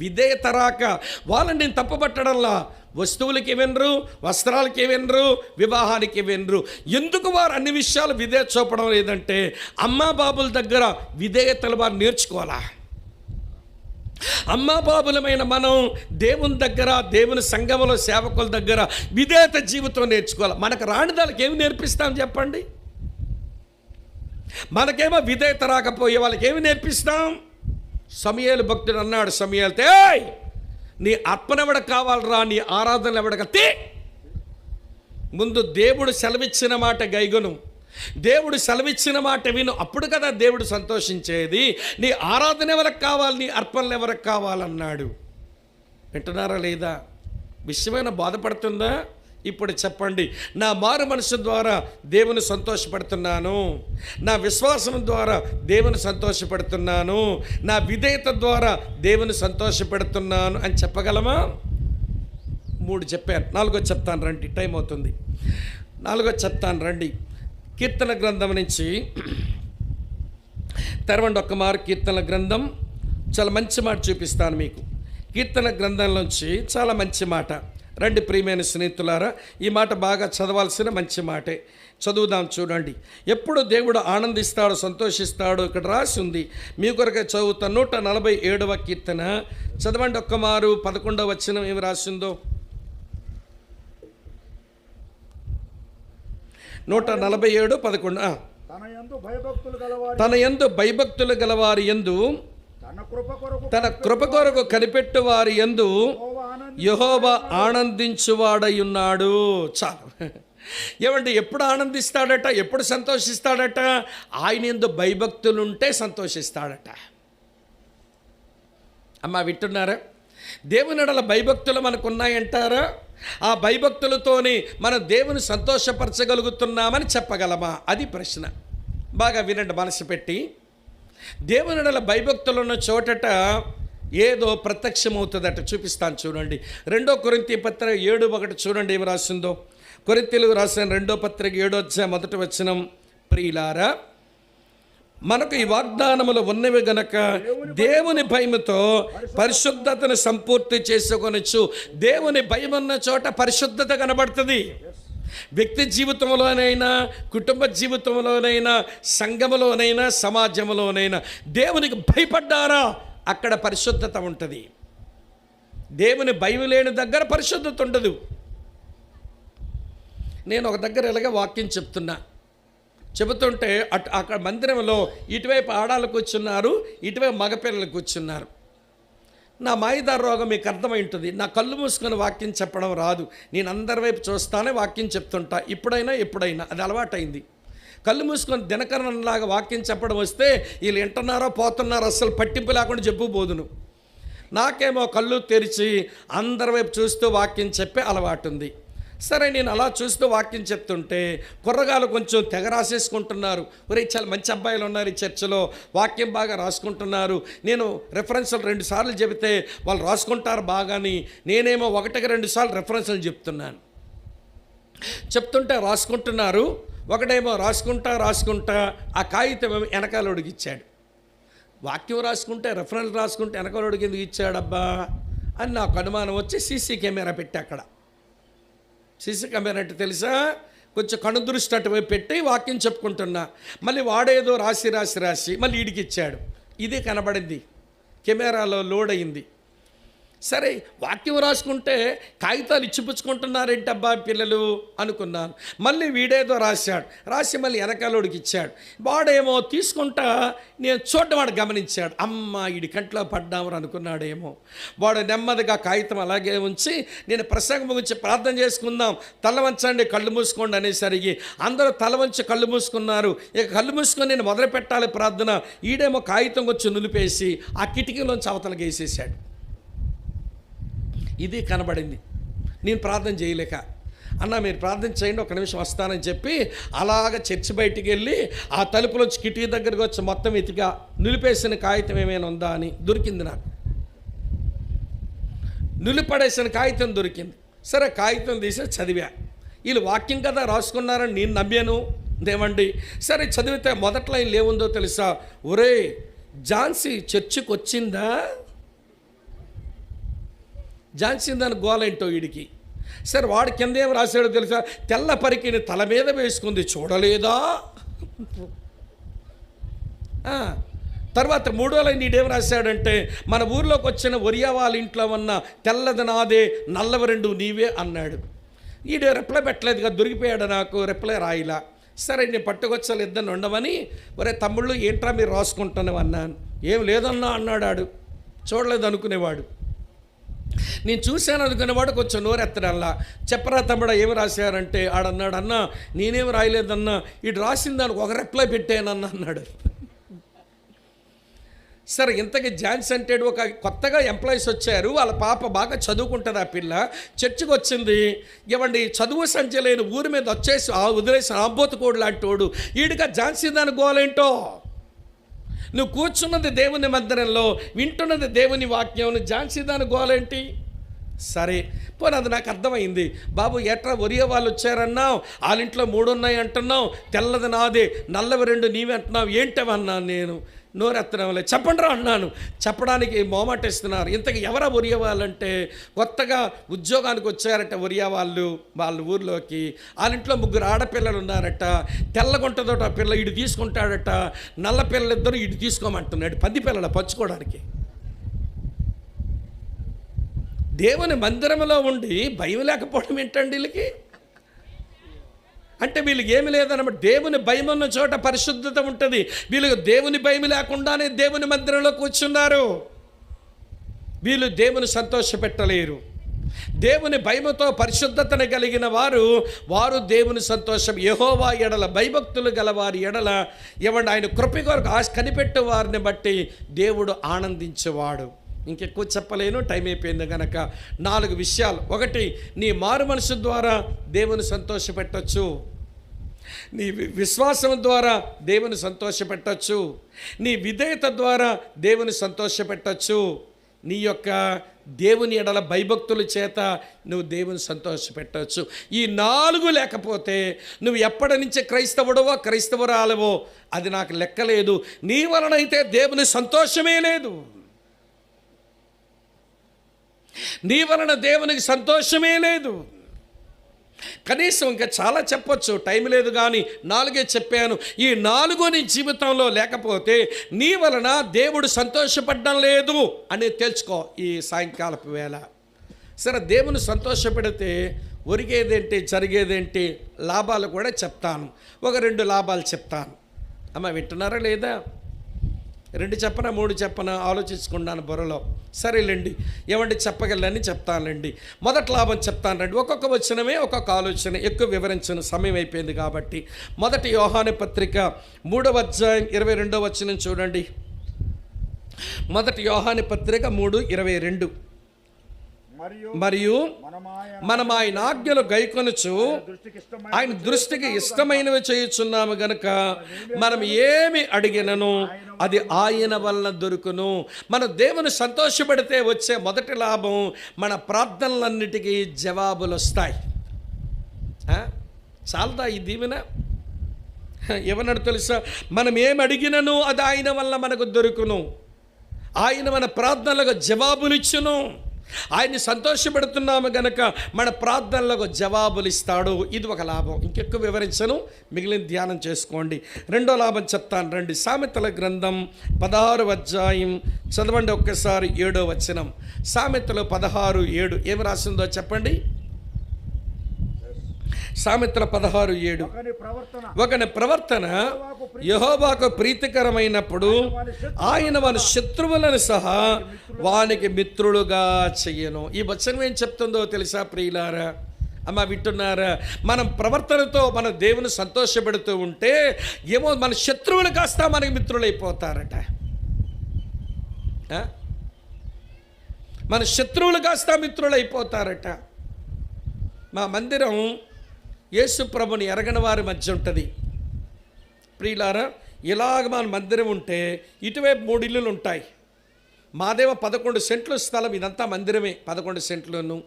విధేయత రాక. వాళ్ళని నేను తప్పుపట్టడంలా. వస్తువులకి వినరు, వస్త్రాలకి వినరు, వివాహానికి వినరు. ఎందుకు వారు అన్ని విషయాలు విధేయత చూపడం లేదంటే అమ్మా బాబుల దగ్గర విధేయతలు వారు నేర్చుకోవాలా. అమ్మా బాబులమైన మనం దేవుని దగ్గర, దేవుని సంఘములో సేవకుల దగ్గర విధేయత జీవితం నేర్చుకోవాలి. మనకు రానిదానికి ఏమి నేర్పిస్తాం చెప్పండి? మనకేమో విధేయత రాకపోయే వాళ్ళకి ఏమి నేర్పిస్తాం? సమూయేలు భక్తుడు అన్నాడు సమూయేలుతో, నీ అర్పణ కావాలరా, నీ ఆరాధన ఎవడకతే. ముందు దేవుడు సెలవిచ్చిన మాట గైగొను, దేవుడు సెలవిచ్చిన మాట విను, అప్పుడు కదా దేవుడు సంతోషించేది. నీ ఆరాధన ఎవరికి కావాలి, నీ అర్పణలు ఎవరికి కావాలన్నాడు. వింటున్నారా లేదా? విషయమైన బాధపడుతుందా? ఇప్పుడు చెప్పండి. నా మారు మనసు ద్వారా దేవుని సంతోషపడుతున్నాను, నా విశ్వాసం ద్వారా దేవుని సంతోషపడుతున్నాను, నా విధేయత ద్వారా దేవుని సంతోషపెడుతున్నాను అని చెప్పగలమా? 3 చెప్పాను, 4 చెప్తాను రండి, టైం అవుతుంది. 4 చెప్తాను రండి. కీర్తన గ్రంథం నుంచి తెరవండి ఒక్క మారు. కీర్తన గ్రంథం చాలా మంచి మాట చూపిస్తాను మీకు. కీర్తన గ్రంథంలోంచి చాలా మంచి మాట. రండి ప్రియమైన స్నేహితులారా, ఈ మాట బాగా చదవాల్సిన మంచి మాటే. చదువుదాం చూడండి. ఎప్పుడు దేవుడు ఆనందిస్తాడో సంతోషిస్తాడో ఇక్కడ రాసి ఉంది. మీ కొరకే చదువుతా. 147వ కీర్తన చదవండి ఒక్క మారు. 11వ వచనం ఏమి రాసిందో 147:11. తన యందు భయభక్తులు గలవారి యందు, తన కృప కొరకు కనిపెట్టు వారి యందు యెహోవా ఆనందించువాడై ఉన్నాడు. చాలు. ఏమంటే ఎప్పుడు ఆనందిస్తాడట, ఎప్పుడు సంతోషిస్తాడట? ఆయన యందు భయభక్తులుంటే సంతోషిస్తాడట. అమ్మా వింటున్నారా? దేవుని ఎడల భయభక్తులు మనకు ఉన్నాయంటారా? ఆ భయభక్తులతోనే మనం దేవుని సంతోషపరచగలుగుతున్నామని చెప్పగలమా? అది ప్రశ్న. బాగా వినండి మనసు పెట్టి. దేవుని ఎడల భయభక్తులు ఉన్న చోటట ఏదో ప్రత్యక్షమవుతుందట. చూపిస్తాను చూడండి. 2 కొరింథీ పత్రిక 7:1 చూడండి ఏమి రాసిందో. కొరింథీయులకు రాసిన 2వ పత్రిక 7వ అధ్యాయం 1వ వచనం. ప్రియులారా, మనకు ఈ వాగ్దానములు ఉన్నవి గనక దేవుని భయముతో పరిశుద్ధతను సంపూర్తి చేసుకొనొచ్చు. దేవుని భయం ఉన్న చోట పరిశుద్ధత కనబడుతుంది. వ్యక్తి జీవితంలోనైనా, కుటుంబ జీవితంలోనైనా, సంఘములోనైనా, సమాజంలోనైనా దేవునికి భయపడ్డారా అక్కడ పరిశుద్ధత ఉంటుంది. దేవుని భయం లేని దగ్గర పరిశుద్ధత ఉండదు. నేను ఒక దగ్గర ఇలాగే వాక్యం చెబుతుంటే అక్కడ మందిరంలో ఇటువైపు ఆడాలు కూర్చున్నారు, ఇటువైపు మగపిల్లలు కూర్చున్నారు. నా మాయిదారు రోగం మీకు అర్థమై ఉంటుంది. నా కళ్ళు మూసుకొని వాక్యం చెప్పడం రాదు. నేను అందరి వైపు చూస్తానే వాక్యం చెప్తుంటా. ఎప్పుడైనా అది అలవాటైంది. కళ్ళు మూసుకొని దినకరణలాగా వాక్యం చెప్పడం వస్తే వీళ్ళు వింటున్నారో పోతున్నారో అస్సలు పట్టింపు లేకుండా చెప్పుపోదును. నాకేమో కళ్ళు తెరిచి అందరి వైపు చూస్తూ వాక్యం చెప్పే అలవాటు ఉంది. సరే, నేను అలా చూస్తూ వాక్యం చెప్తుంటే కుర్రగాలు కొంచెం తెగ రాసేసుకుంటున్నారు. ఒరే, చాలా మంచి అబ్బాయిలు ఉన్నారు ఈ చర్చలో, వాక్యం బాగా రాసుకుంటున్నారు. నేను రెఫరెన్సులు 2 సార్లు చెబితే వాళ్ళు రాసుకుంటారు బాగాని, నేనేమో 1-2 సార్లు రెఫరెన్సులు చెప్తుంటే రాసుకుంటున్నారు. ఒకడేమో రాసుకుంటా ఆ కాగితం వెనకాలోడికి ఇచ్చాడు. వాక్యం రాసుకుంటే రెఫరెన్స్ రాసుకుంటే వెనకాలోడికి ఎందుకు ఇచ్చాడబ్బా అని నాకు అనుమానం వచ్చి సీసీ కెమెరా పెట్టి, అక్కడ సీసీ కెమెరా అంటే తెలుసా, కొంచెం కనుదృష్టి అటువైపు పెట్టి వాక్యం చెప్పుకుంటున్నా. మళ్ళీ వాడేదో రాసి మళ్ళీ వీడికి ఇచ్చాడు. ఇదే కనబడింది, కెమెరాలో లోడ్ అయింది. సరే, వాక్యం రాసుకుంటే కాగితాలు ఇచ్చిపుచ్చుకుంటున్నారేంటబ్బా పిల్లలు అనుకున్నాను. మళ్ళీ వీడేదో రాసి మళ్ళీ వెనకాలోడికి ఇచ్చాడు. వాడేమో తీసుకుంటా నేను చూడడం వాడు గమనించాడు. అమ్మ, వీడి కంట్లో పడ్డామని అనుకున్నాడేమో. వాడు నెమ్మదిగా కాగితం అలాగే ఉంచి, నేను ప్రసంగం గురించి ప్రార్థన చేసుకుందాం, తల వంచండి కళ్ళు మూసుకోండి అనేసరికి అందరూ తల వంచి కళ్ళు మూసుకున్నారు. ఇక కళ్ళు మూసుకొని నేను మొదలు పెట్టాలి ప్రార్థన. ఈడేమో కాగితం వచ్చి నులిపేసి ఆ కిటికీలోంచి అవతలకి వేసేసాడు. ఇది కనబడింది. నేను ప్రార్థన చేయలేక, అన్న మీరు ప్రార్థన చేయండి, 1 నిమిషం వస్తానని చెప్పి అలాగ చర్చి బయటికి వెళ్ళి ఆ తలుపులోంచి కిటికీ దగ్గరకు వచ్చి మొత్తం ఎతిగా నిలిపేసిన కాగితం ఏమైనా ఉందా అని దొరికింది. నాకు నిలిపడేసిన కాగితం దొరికింది. సరే, కాగితం తీసి చదివా. వీళ్ళు వాక్యం కదా రాసుకున్నారని నేను నమ్మాను. దేవండి, సరే చదివితే మొదటి లైన్లు ఏముందో తెలుసా, ఒరే ఝాన్సీ చర్చికి వచ్చిందా, ఝాన్సీ దాని గోలేంటో వీడికి. సరే, వాడు కింద ఏం రాశాడో తెలుసా, తెల్ల పరికిని తల మీద వేసుకుంది చూడలేదా. తర్వాత 3వ లైన్ ఈడేం రాశాడంటే, మన ఊర్లోకి వచ్చిన ఒరియా వాళ్ళ ఇంట్లో ఉన్న తెల్లది నాదే, నల్లవి 2 నీవే అన్నాడు. ఈడే రిప్లై పెట్టలేదుగా, దొరికిపోయాడు. నాకు రిప్లై రాయిలా. సరే, నేను పట్టుకొచ్చాలి ఇద్దరిని ఉండమని, ఒరే తమ్ముళ్ళు ఏంట్రా మీరు రాసుకుంటున్నావు అన్నాను. ఏం లేదన్నా అన్నాడు. చూడలేదు అనుకునేవాడు. నేను చూశాను అనుకునేవాడు కొంచెం నోరెత్తడల్లా. చెప్పరా తమ్ముడా ఏమి రాశారంటే ఆడన్నాడు, అన్న నేనేమి రాయలేదన్నా, ఇటు రాసిన దానికి ఒక రిప్లై పెట్టానన్నా అన్నాడు. సరే, ఇంతకీ ఝాన్సీ అంటే ఒక కొత్తగా ఎంప్లాయీస్ వచ్చారు. వాళ్ళ పాప బాగా చదువుకుంటుంది. ఆ పిల్ల చర్చికి వచ్చింది. ఇవ్వండి, చదువు సంచలేని ఊరి మీద వచ్చేసి వదిలేసి ఆంబోతుకోడు లాంటి వాడు ఈడిగా ఝాన్సీ దాని గోలేంటో. నువ్వు కూర్చున్నది దేవుని మందిరంలో, వింటున్నది దేవుని వాక్యం, ఝాన్సీ దాని గోలేంటి? సరే, పోనీ అది నాకు అర్థమైంది. బాబు ఎట్రా ఒరియా వాళ్ళు వచ్చారన్నావు, వాళ్ళ ఇంట్లో 3 ఉన్నాయి అంటున్నావు, తెల్లది నాదే నల్లవి 2 నీవే అంటున్నావు, ఏంటవన్నాను. నేను నోరెత్తడంలే, చెప్పండి రా అన్నాను. చెప్పడానికి మోమాటేస్తున్నారు. ఇంతకు ఎవరా ఒరియా వాళ్ళంటే, కొత్తగా ఉద్యోగానికి వచ్చారట ఒరియా వాళ్ళు వాళ్ళ ఊర్లోకి. వాళ్ళ ఇంట్లో 3 ఆడపిల్లలు ఉన్నారట. తెల్లగుంటదట ఆ పిల్ల, ఇటు తీసుకుంటాడట. నల్ల పిల్లలిద్దరూ ఇటు తీసుకోమంటున్నాడు. 10 పిల్లల పంచుకోవడానికి. దేవుని మందిరంలో ఉండి భయం లేకపోవడం ఏంటండి వీళ్ళకి? అంటే వీళ్ళకి ఏమి లేదన్నమాట. దేవుని భయం ఉన్న చోట పరిశుద్ధత ఉంటుంది. వీళ్ళకి దేవుని భయం లేకుండానే దేవుని మందిరంలో కూర్చున్నారు. వీళ్ళు దేవుని సంతోషపెట్టలేరు. దేవుని భయముతో పరిశుద్ధతను కలిగిన వారు దేవుని సంతోషం. యెహోవా ఎడల భయభక్తులు గల వారి ఎడల ఏమంటే ఆయన కృప కొరకు కనిపెట్టే వారిని బట్టి దేవుడు ఆనందించేవాడు. ఇంకెక్కువ చెప్పలేను, టైం అయిపోయింది కనుక 4 విషయాలు. 1, నీ మారు మనసు ద్వారా దేవుని సంతోషపెట్టచ్చు. నీ విశ్వాసం ద్వారా దేవుని సంతోషపెట్టచ్చు. నీ విధేయత ద్వారా దేవుని సంతోషపెట్టచ్చు. నీ యొక్క దేవుని ఎడల భయభక్తుల చేత నువ్వు దేవుని సంతోషపెట్టవచ్చు. ఈ 4 లేకపోతే నువ్వు ఎప్పటి నుంచే క్రైస్తవుడవో క్రైస్తవురాలవో అది నాకు లెక్కలేదు. నీ వలనైతే దేవుని సంతోషమే లేదు. నీ వలన దేవునికి సంతోషమే లేదు. కనీసం ఇంకా చాలా చెప్పొచ్చు, టైం లేదు కానీ 4 చెప్పాను. ఈ 4 నీ జీవితంలో లేకపోతే నీ వలన దేవుడు సంతోషపడడం లేదు అని తెలుసుకో ఈ సాయంకాలపు వేళ. సరే, దేవుని సంతోషపెడితే ఒరిగేదేంటి, జరిగేదేంటి, లాభాలు కూడా చెప్తాను. 1-2 లాభాలు చెప్తాను. అమ్మ వింటున్నారా లేదా? 2 చెప్పనా 3 చెప్పనా ఆలోచించుకున్నాను బుర్రలో. సరేలేండి, ఏమండి చెప్పగలని చెప్తానులేండి. మొదటి లాభం చెప్తాను రండి. ఒక్కొక్క వచనమే ఒక్కొక్క ఆలోచన, ఎక్కువ వివరించను, సమయం అయిపోయింది కాబట్టి. మొదటి యోహాను పత్రిక 3వ అధ్యాయం 22వ వచనం చూడండి. మొదటి యోహాను పత్రిక 3:22. మరియు మనం ఆయన ఆజ్ఞలు గైకొనుచు ఆయన దృష్టికి ఇష్టమైనవి చేయుచున్నాము గనుక మనం ఏమి అడిగినను అది ఆయన వలన దొరుకును. మన దేవుని సంతోషపెడితే వచ్చే మొదటి లాభం, మన ప్రార్థనలన్నిటికీ జవాబులు వస్తాయి. చాలదా ఈ దీవెన? ఏమన్నాడు తెలుసా? మనం ఏమి అడిగినను అది ఆయన వల్ల మనకు దొరుకును. ఆయన మన ప్రార్థనలకు జవాబులు ఇచ్చును. ఆయన్ని సంతోషపెడుతున్నాము గనక మన ప్రార్థనలకు జవాబులు ఇస్తాడు. ఇది ఒక లాభం. ఇంకెక్కువ వివరించను, మిగిలిన ధ్యానం చేసుకోండి. రెండో లాభం చెప్తాను రండి. సామెతల గ్రంథం 16వ అధ్యాయం చదవండి ఒక్కసారి 7వ వచనం. సామెతలు 16:7 ఏమి రాసిందో చెప్పండి. సామెతల 16:7. ఒకని ప్రవర్తన యెహోవాకు ప్రీతికరమైనప్పుడు ఆయన వాని శత్రువులను సహా వానికి మిత్రులుగా చెయ్యను. ఈ వచనం ఏం చెప్తుందో తెలుసా ప్రియులారా? అమ్మ వింటున్నారా? మనం ప్రవర్తనతో మన దేవుని సంతోషపెడుతూ ఉంటే ఏమో మన శత్రువులు కాస్త మనకి మిత్రులైపోతారట. మన శత్రువులు కాస్త మిత్రులైపోతారట. మా మందిరం యేసు ప్రభుని ఎరగని వారి మధ్య ఉంటుంది. ప్రియులారా, ఇలాగ మన మందిరం ఉంటే ఇటువైపు 3 ఇల్లులు ఉంటాయి. మాదేమో 11 సెంట్లు స్థలం, ఇదంతా మందిరమే 11 సెంట్లను.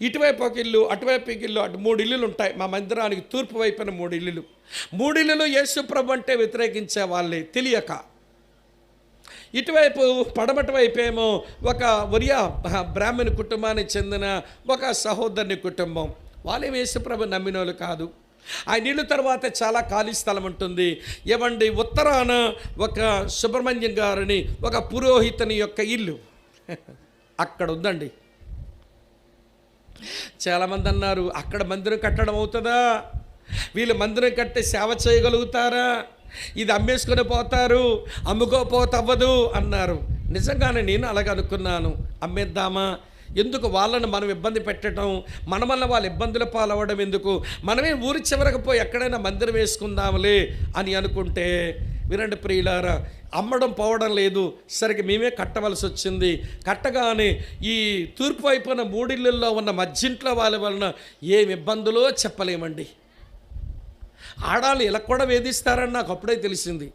ఇటువైపు ఒక ఇల్లు, అటువైపు ఒక ఇల్లు, అటు 3 ఇల్లులు ఉంటాయి. మా మందిరానికి తూర్పు వైపున 3 ఇల్లులు. 3 ఇల్లులు యేసు ప్రభు అంటే వ్యతిరేకించే వాళ్ళే తెలియక. ఇటువైపు పడమటి వైపు ఏమో ఒక ఒరియా బ్రాహ్మణ కుటుంబానికి చెందిన ఒక సహోదరుని కుటుంబం. వాళ్ళే యేసుప్రభు నమ్మిన వాళ్ళు కాదు. ఆ నీళ్ళు తర్వాత చాలా ఖాళీ స్థలం ఉంటుంది. ఏమండి, ఉత్తరాన ఒక సుబ్రహ్మణ్యం గారిని ఒక పురోహితుని యొక్క ఇల్లు అక్కడ ఉందండి. చాలామంది అన్నారు, అక్కడ మందిరం కట్టడం అవుతుందా? వీళ్ళు మందిరం కట్టి సేవ చేయగలుగుతారా? ఇది అమ్మేసుకొని పోతారు, అమ్ముకోపోతే అవ్వదు అన్నారు. నిజంగానే నేను అలాగ అనుకున్నాను. అమ్మేద్దామా? ఎందుకు వాళ్ళని మనం ఇబ్బంది పెట్టడం, మన వల్ల వాళ్ళు ఇబ్బందుల పాలవ్వడం ఎందుకు? మనమే ఊరి చివరకు పోయి ఎక్కడైనా మందిరం వేసుకుందాంలే అని అనుకుంటే, వినండి ప్రియులారా, అమ్మడం పోవడం లేదు, సరిగ్గా మేమే కట్టవలసి వచ్చింది. కట్టగానే ఈ తూర్పు వైపున 3 ఇళ్ళల్లో ఉన్న మధ్యింట్లో వాళ్ళ వలన ఏమి ఇబ్బందులో చెప్పలేమండి. ఆడాలు ఇలా కూడా వేధిస్తారని నాకు అప్పుడే తెలిసింది.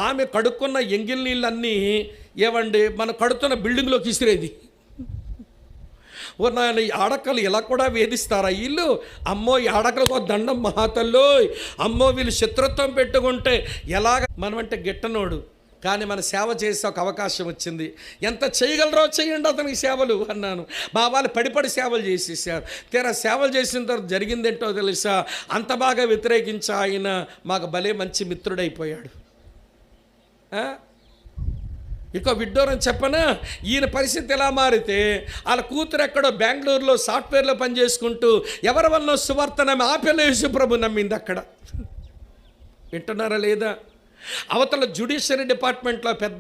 ఆమె కడుక్కున్న ఎంగిల్ నీళ్ళన్నీ ఏమండి మన కడుతున్న బిల్డింగ్లోకి ఇసిరేది. నాయన, ఈ ఆడకలు ఇలా కూడా వేధిస్తారా వీళ్ళు? అమ్మో, ఈ ఆడకలకు దండం మహాతల్లో, అమ్మో వీళ్ళు శత్రుత్వం పెట్టుకుంటే ఎలాగ. మనమంటే గిట్టనోడు, కానీ మన సేవ చేసే ఒక అవకాశం వచ్చింది. ఎంత చేయగలరో చేయండి అతనికి సేవలు అన్నాను. మా వాళ్ళు పడిపడి సేవలు చేసేసారు. తీరా సేవలు చేసిన తర్వాత జరిగిందేంటో తెలుసా? అంత బాగా వ్యతిరేకించి ఆయన మాకు భలే మంచి మిత్రుడైపోయాడు. ఇక విడ్డూరం చెప్పనా, ఈయన పరిస్థితి ఎలా మారితే వాళ్ళ కూతురు ఎక్కడో బెంగళూరులో సాఫ్ట్వేర్లో పనిచేసుకుంటూ ఎవరి వల్ల సువార్త నమ్మి ఆ పిల్ల యేసు ప్రభు నమ్మింది అక్కడ. వింటున్నారా లేదా? అవతల జ్యుడిషియరీ డిపార్ట్మెంట్లో పెద్ద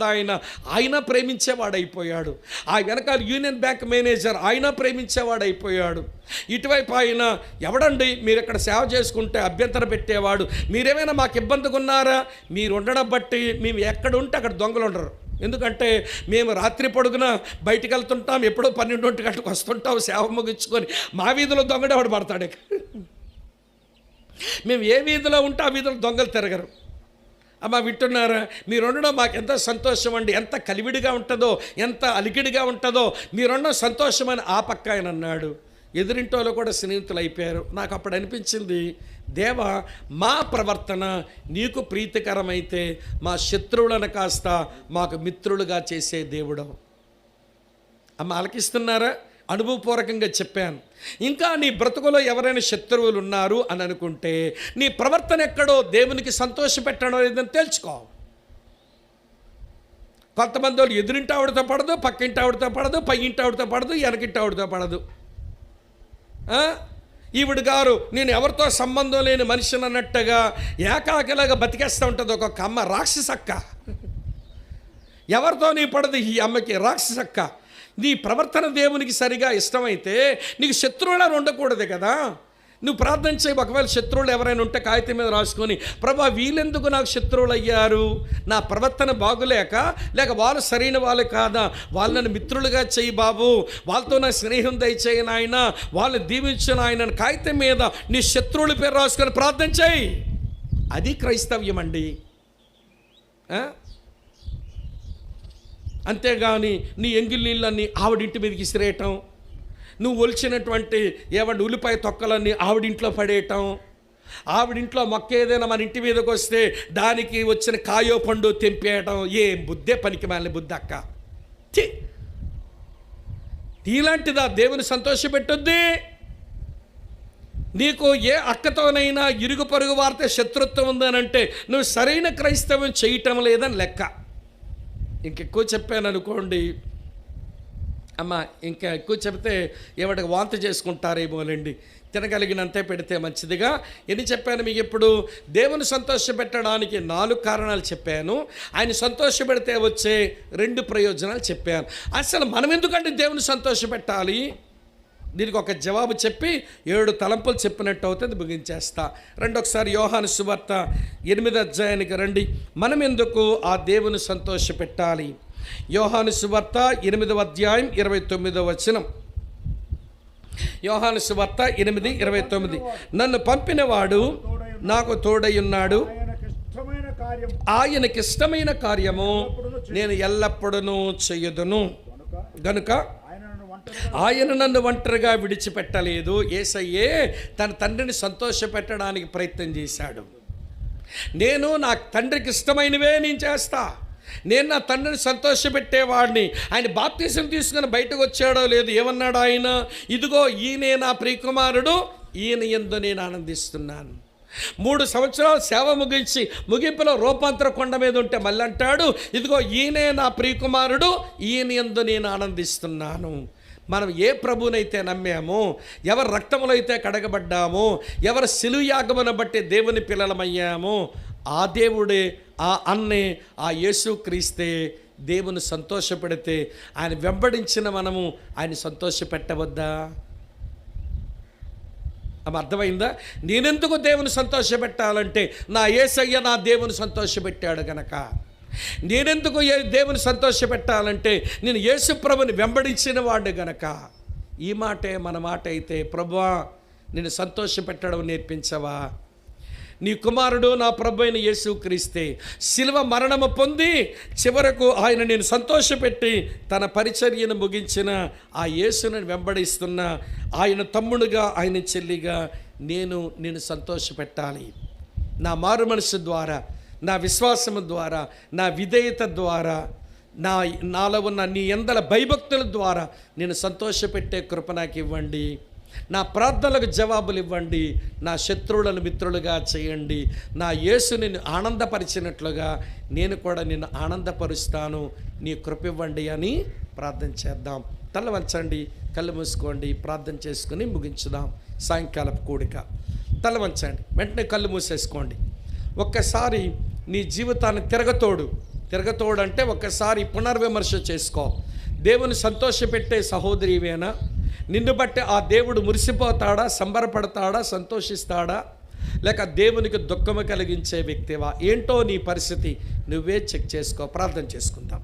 ఆయన ప్రేమించేవాడైపోయాడు. ఆ వెనకాల యూనియన్ బ్యాంక్ మేనేజర్ ఆయన ప్రేమించేవాడైపోయాడు. ఇటువైపు ఆయన, ఎవడండి మీరు ఇక్కడ సేవ చేసుకుంటే అభ్యంతరం పెట్టేవాడు, మీరేమైనా మాకు ఇబ్బందిగా ఉన్నారా? మీరు ఉండడం బట్టి మేము ఎక్కడ ఉంటే అక్కడ దొంగలు ఉండరు. ఎందుకంటే మేము రాత్రి పొడుగున బయటికి వెళ్తుంటాం, ఎప్పుడో 12 గంటలకు వస్తుంటాం, సేవ ముగించుకొని. మా వీధిలో దొంగడేవాడు పడతాడు. మేము ఏ వీధిలో ఉంటే ఆ వీధిలో దొంగలు తిరగరు. అమ్మ వింటున్నారా? మీరు ఉండడం మాకు ఎంత సంతోషం అండి. ఎంత కలివిడిగా ఉంటుందో, ఎంత అలికిడిగా ఉంటుందో మీరున్న సంతోషం అని ఆ పక్క ఆయన అన్నాడు. ఎదురింటోళ్ళు కూడా స్నేహితులు అయిపోయారు. నాకు అప్పుడు అనిపించింది, దేవా, మా ప్రవర్తన నీకు ప్రీతికరమైతే మా శత్రువులను కాస్త మాకు మిత్రులుగా చేసే దేవుడు. అమ్మ ఆలకిస్తున్నారా? అనుభవపూర్వకంగా చెప్పాను. ఇంకా నీ బ్రతుకులో ఎవరైనా శత్రువులు ఉన్నారు అని అనుకుంటే నీ ప్రవర్తన ఎక్కడో దేవునికి సంతోషపెట్టడం లేదని తెలుసుకో. కొంతమంది వాళ్ళు ఎదురింటి ఆవిడతో పడదు, పక్కింటి ఆవిడతో పడదు, పై ఇంటి ఆవిడతో పడదు, వెనకింటి ఆవిడతో పడదు. ఈవిడ గారు నేను ఎవరితో సంబంధం లేని మనిషిని అన్నట్టుగా ఏకాకిలాగా బతికేస్తూ ఉంటుంది ఒక అమ్మ, రాక్షసక్క. ఎవరితో నీ పడదు ఈ అమ్మకి, రాక్షసక్క. నీ ప్రవర్తన దేవునికి సరిగా ఇష్టమైతే నీకు శత్రువులను ఉండకూడదు కదా. నువ్వు ప్రార్థన చేయి, ఒకవేళ శత్రువులు ఎవరైనా ఉంటే కాగితం మీద రాసుకొని, ప్రభా వీళ్ళెందుకు నాకు శత్రువులు అయ్యారు, నా ప్రవర్తన బాగులేక, లేక వాళ్ళు సరైన వాళ్ళు కాదా, వాళ్ళని మిత్రులుగా చెయ్యి బాబు, వాళ్ళతో నా స్నేహం దయచేయి నాయన, వాళ్ళని దీవించిన ఆయన కాగితం మీద నీ శత్రువుల పేరు రాసుకొని ప్రార్థన చేయి. అది క్రైస్తవ్యం అండి. అంతేగాని నీ ఎంగిల్ నీళ్ళన్నీ ఆవిడింటి మీదకి ఇసిరేయటం, నువ్వు ఒలిచినటువంటి ఉల్లిపాయ తొక్కలన్నీ ఆవిడింట్లో పడేయటం, ఆవిడింట్లో మొక్క ఏదైనా మన ఇంటి మీదకి వస్తే దానికి వచ్చిన కాయో పండు తెంపేయటం, ఏ బుద్ధే పనికి మాలిన బుద్ధి అక్క. ఇలాంటిదా దేవుని సంతోషపెట్టుద్ది? నీకు ఏ అక్కతోనైనా ఇరుగు పొరుగు వారితో శత్రుత్వం ఉందనంటే నువ్వు సరైన క్రైస్తవం చేయటం లేదని లెక్క. ఇంకెక్కువ చెప్పాను అనుకోండి అమ్మ, ఇంకా ఎక్కువ చెబితే ఎవరికి వాంతి చేసుకుంటారేమోనండి. తినగలిగినంతే పెడితే మంచిదిగా. ఎన్ని చెప్పాను మీకు ఇప్పుడు? దేవుని సంతోషపెట్టడానికి 4 కారణాలు చెప్పాను. ఆయన సంతోషపెడితే వచ్చే 2 ప్రయోజనాలు చెప్పాను. అసలు మనం ఎందుకంటే దేవుని సంతోషపెట్టాలి? దీనికి ఒక జవాబు చెప్పి 7 తలంపులు చెప్పినట్టు అవుతుంది, ముగించేస్తా. ఒకసారి యోహాను సువార్త 8వ అధ్యాయానికి రండి. మనం ఎందుకు ఆ దేవుని సంతోషపెట్టాలి? యోహాను సువార్త 8వ అధ్యాయం 29వ వచనం. యోహాను సువార్త 8:29. నన్ను పంపినవాడు నాకు తోడయున్నాడు, ఆయనకిష్టమైన కార్యము నేను ఎల్లప్పుడూ చెయ్యదును, గనుక ఆయన నన్ను ఒంటరిగా విడిచిపెట్టలేదు. యేసయ్యే తన తండ్రిని సంతోషపెట్టడానికి ప్రయత్నం చేశాడు. నేను నా తండ్రికి ఇష్టమైనవే నేను చేస్తా, నేను నా తండ్రిని సంతోషపెట్టేవాడిని. ఆయన బాప్తిసం తీసుకుని బయటకు వచ్చాడో లేదు, ఏమన్నాడు ఆయన? ఇదిగో ఈయనే నా ప్రియకుమారుడు, ఈయన యందు నేను ఆనందిస్తున్నాను. 3 సంవత్సరాలు సేవ ముగించి ముగింపులో రూపాంతర కొండ మీద ఉంటే మళ్ళీ అంటాడు, ఇదిగో ఈయనే నా ప్రియకుమారుడు, ఈయన యందు నేను ఆనందిస్తున్నాను. మనం ఏ ప్రభునైతే నమ్మామో, ఎవరి రక్తములో అయితే కడగబడ్డామో, ఎవరి సిలువ యాగమును బట్టి దేవుని పిల్లలమయ్యామో, ఆ దేవుడే, ఆ అన్నే, ఆ యేసుక్రీస్తే దేవుని సంతోషపెడితే ఆయన వెంబడించిన మనము ఆయన సంతోషపెట్టవద్దా? ఆమె అర్థమైందా? నేనెందుకు దేవుని సంతోషపెట్టాలంటే నా యేసయ్య నా దేవుని సంతోషపెట్టాడు గనక. నేనెందుకు దేవుని సంతోషపెట్టాలంటే నేను యేసు ప్రభుని వెంబడించిన వాడు గనక. ఈ మాటే మన మాట అయితే, ప్రభువా నేను సంతోషపెట్టడం నేర్పించవా? నీ కుమారుడు నా ప్రభు అయిన యేసుక్రీస్తే శిలువ మరణము పొంది చివరకు ఆయన నేను సంతోషపెట్టి తన పరిచర్యను ముగించిన ఆ యేసుని వెంబడిస్తున్న ఆయన తమ్ముడుగా, ఆయన చెల్లిగా నేను సంతోషపెట్టాలి. నా మారు మనసు ద్వారా, నా విశ్వాసము ద్వారా, నా విధేయత ద్వారా, నాలో ఉన్న నీ యందల భయభక్తుల ద్వారా నేను సంతోషపెట్టే కృప నాకు ఇవ్వండి. నా ప్రార్థనలకు జవాబులు ఇవ్వండి. నా శత్రువులను మిత్రులుగా చేయండి. నా యేసు నిన్ను ఆనందపరిచినట్లుగా నేను కూడా నిన్ను ఆనందపరుస్తాను. నీ కృప ఇవ్వండి అని ప్రార్థన చేద్దాం. తల వంచండి, కళ్ళు మూసుకోండి, ప్రార్థన చేసుకుని ముగించుదాం. సాయంకాలపు కూడిక. తల వంచండి, వెంటనే కళ్ళు మూసేసుకోండి. ఒక్కసారి నీ జీవితాన్ని తిరగతోడు అంటే ఒక్కసారి పునర్విమర్శ చేసుకో. దేవుని సంతోషపెట్టే సహోదరివేనా? నిన్ను బట్టి ఆ దేవుడు మురిసిపోతాడా, సంబరపడతాడా, సంతోషిస్తాడా, లేక దేవునికి దుఃఖము కలిగించే వ్యక్తివా? ఏంటో నీ పరిస్థితి నువ్వే చెక్ చేసుకో. ప్రార్థన చేసుకుందాం.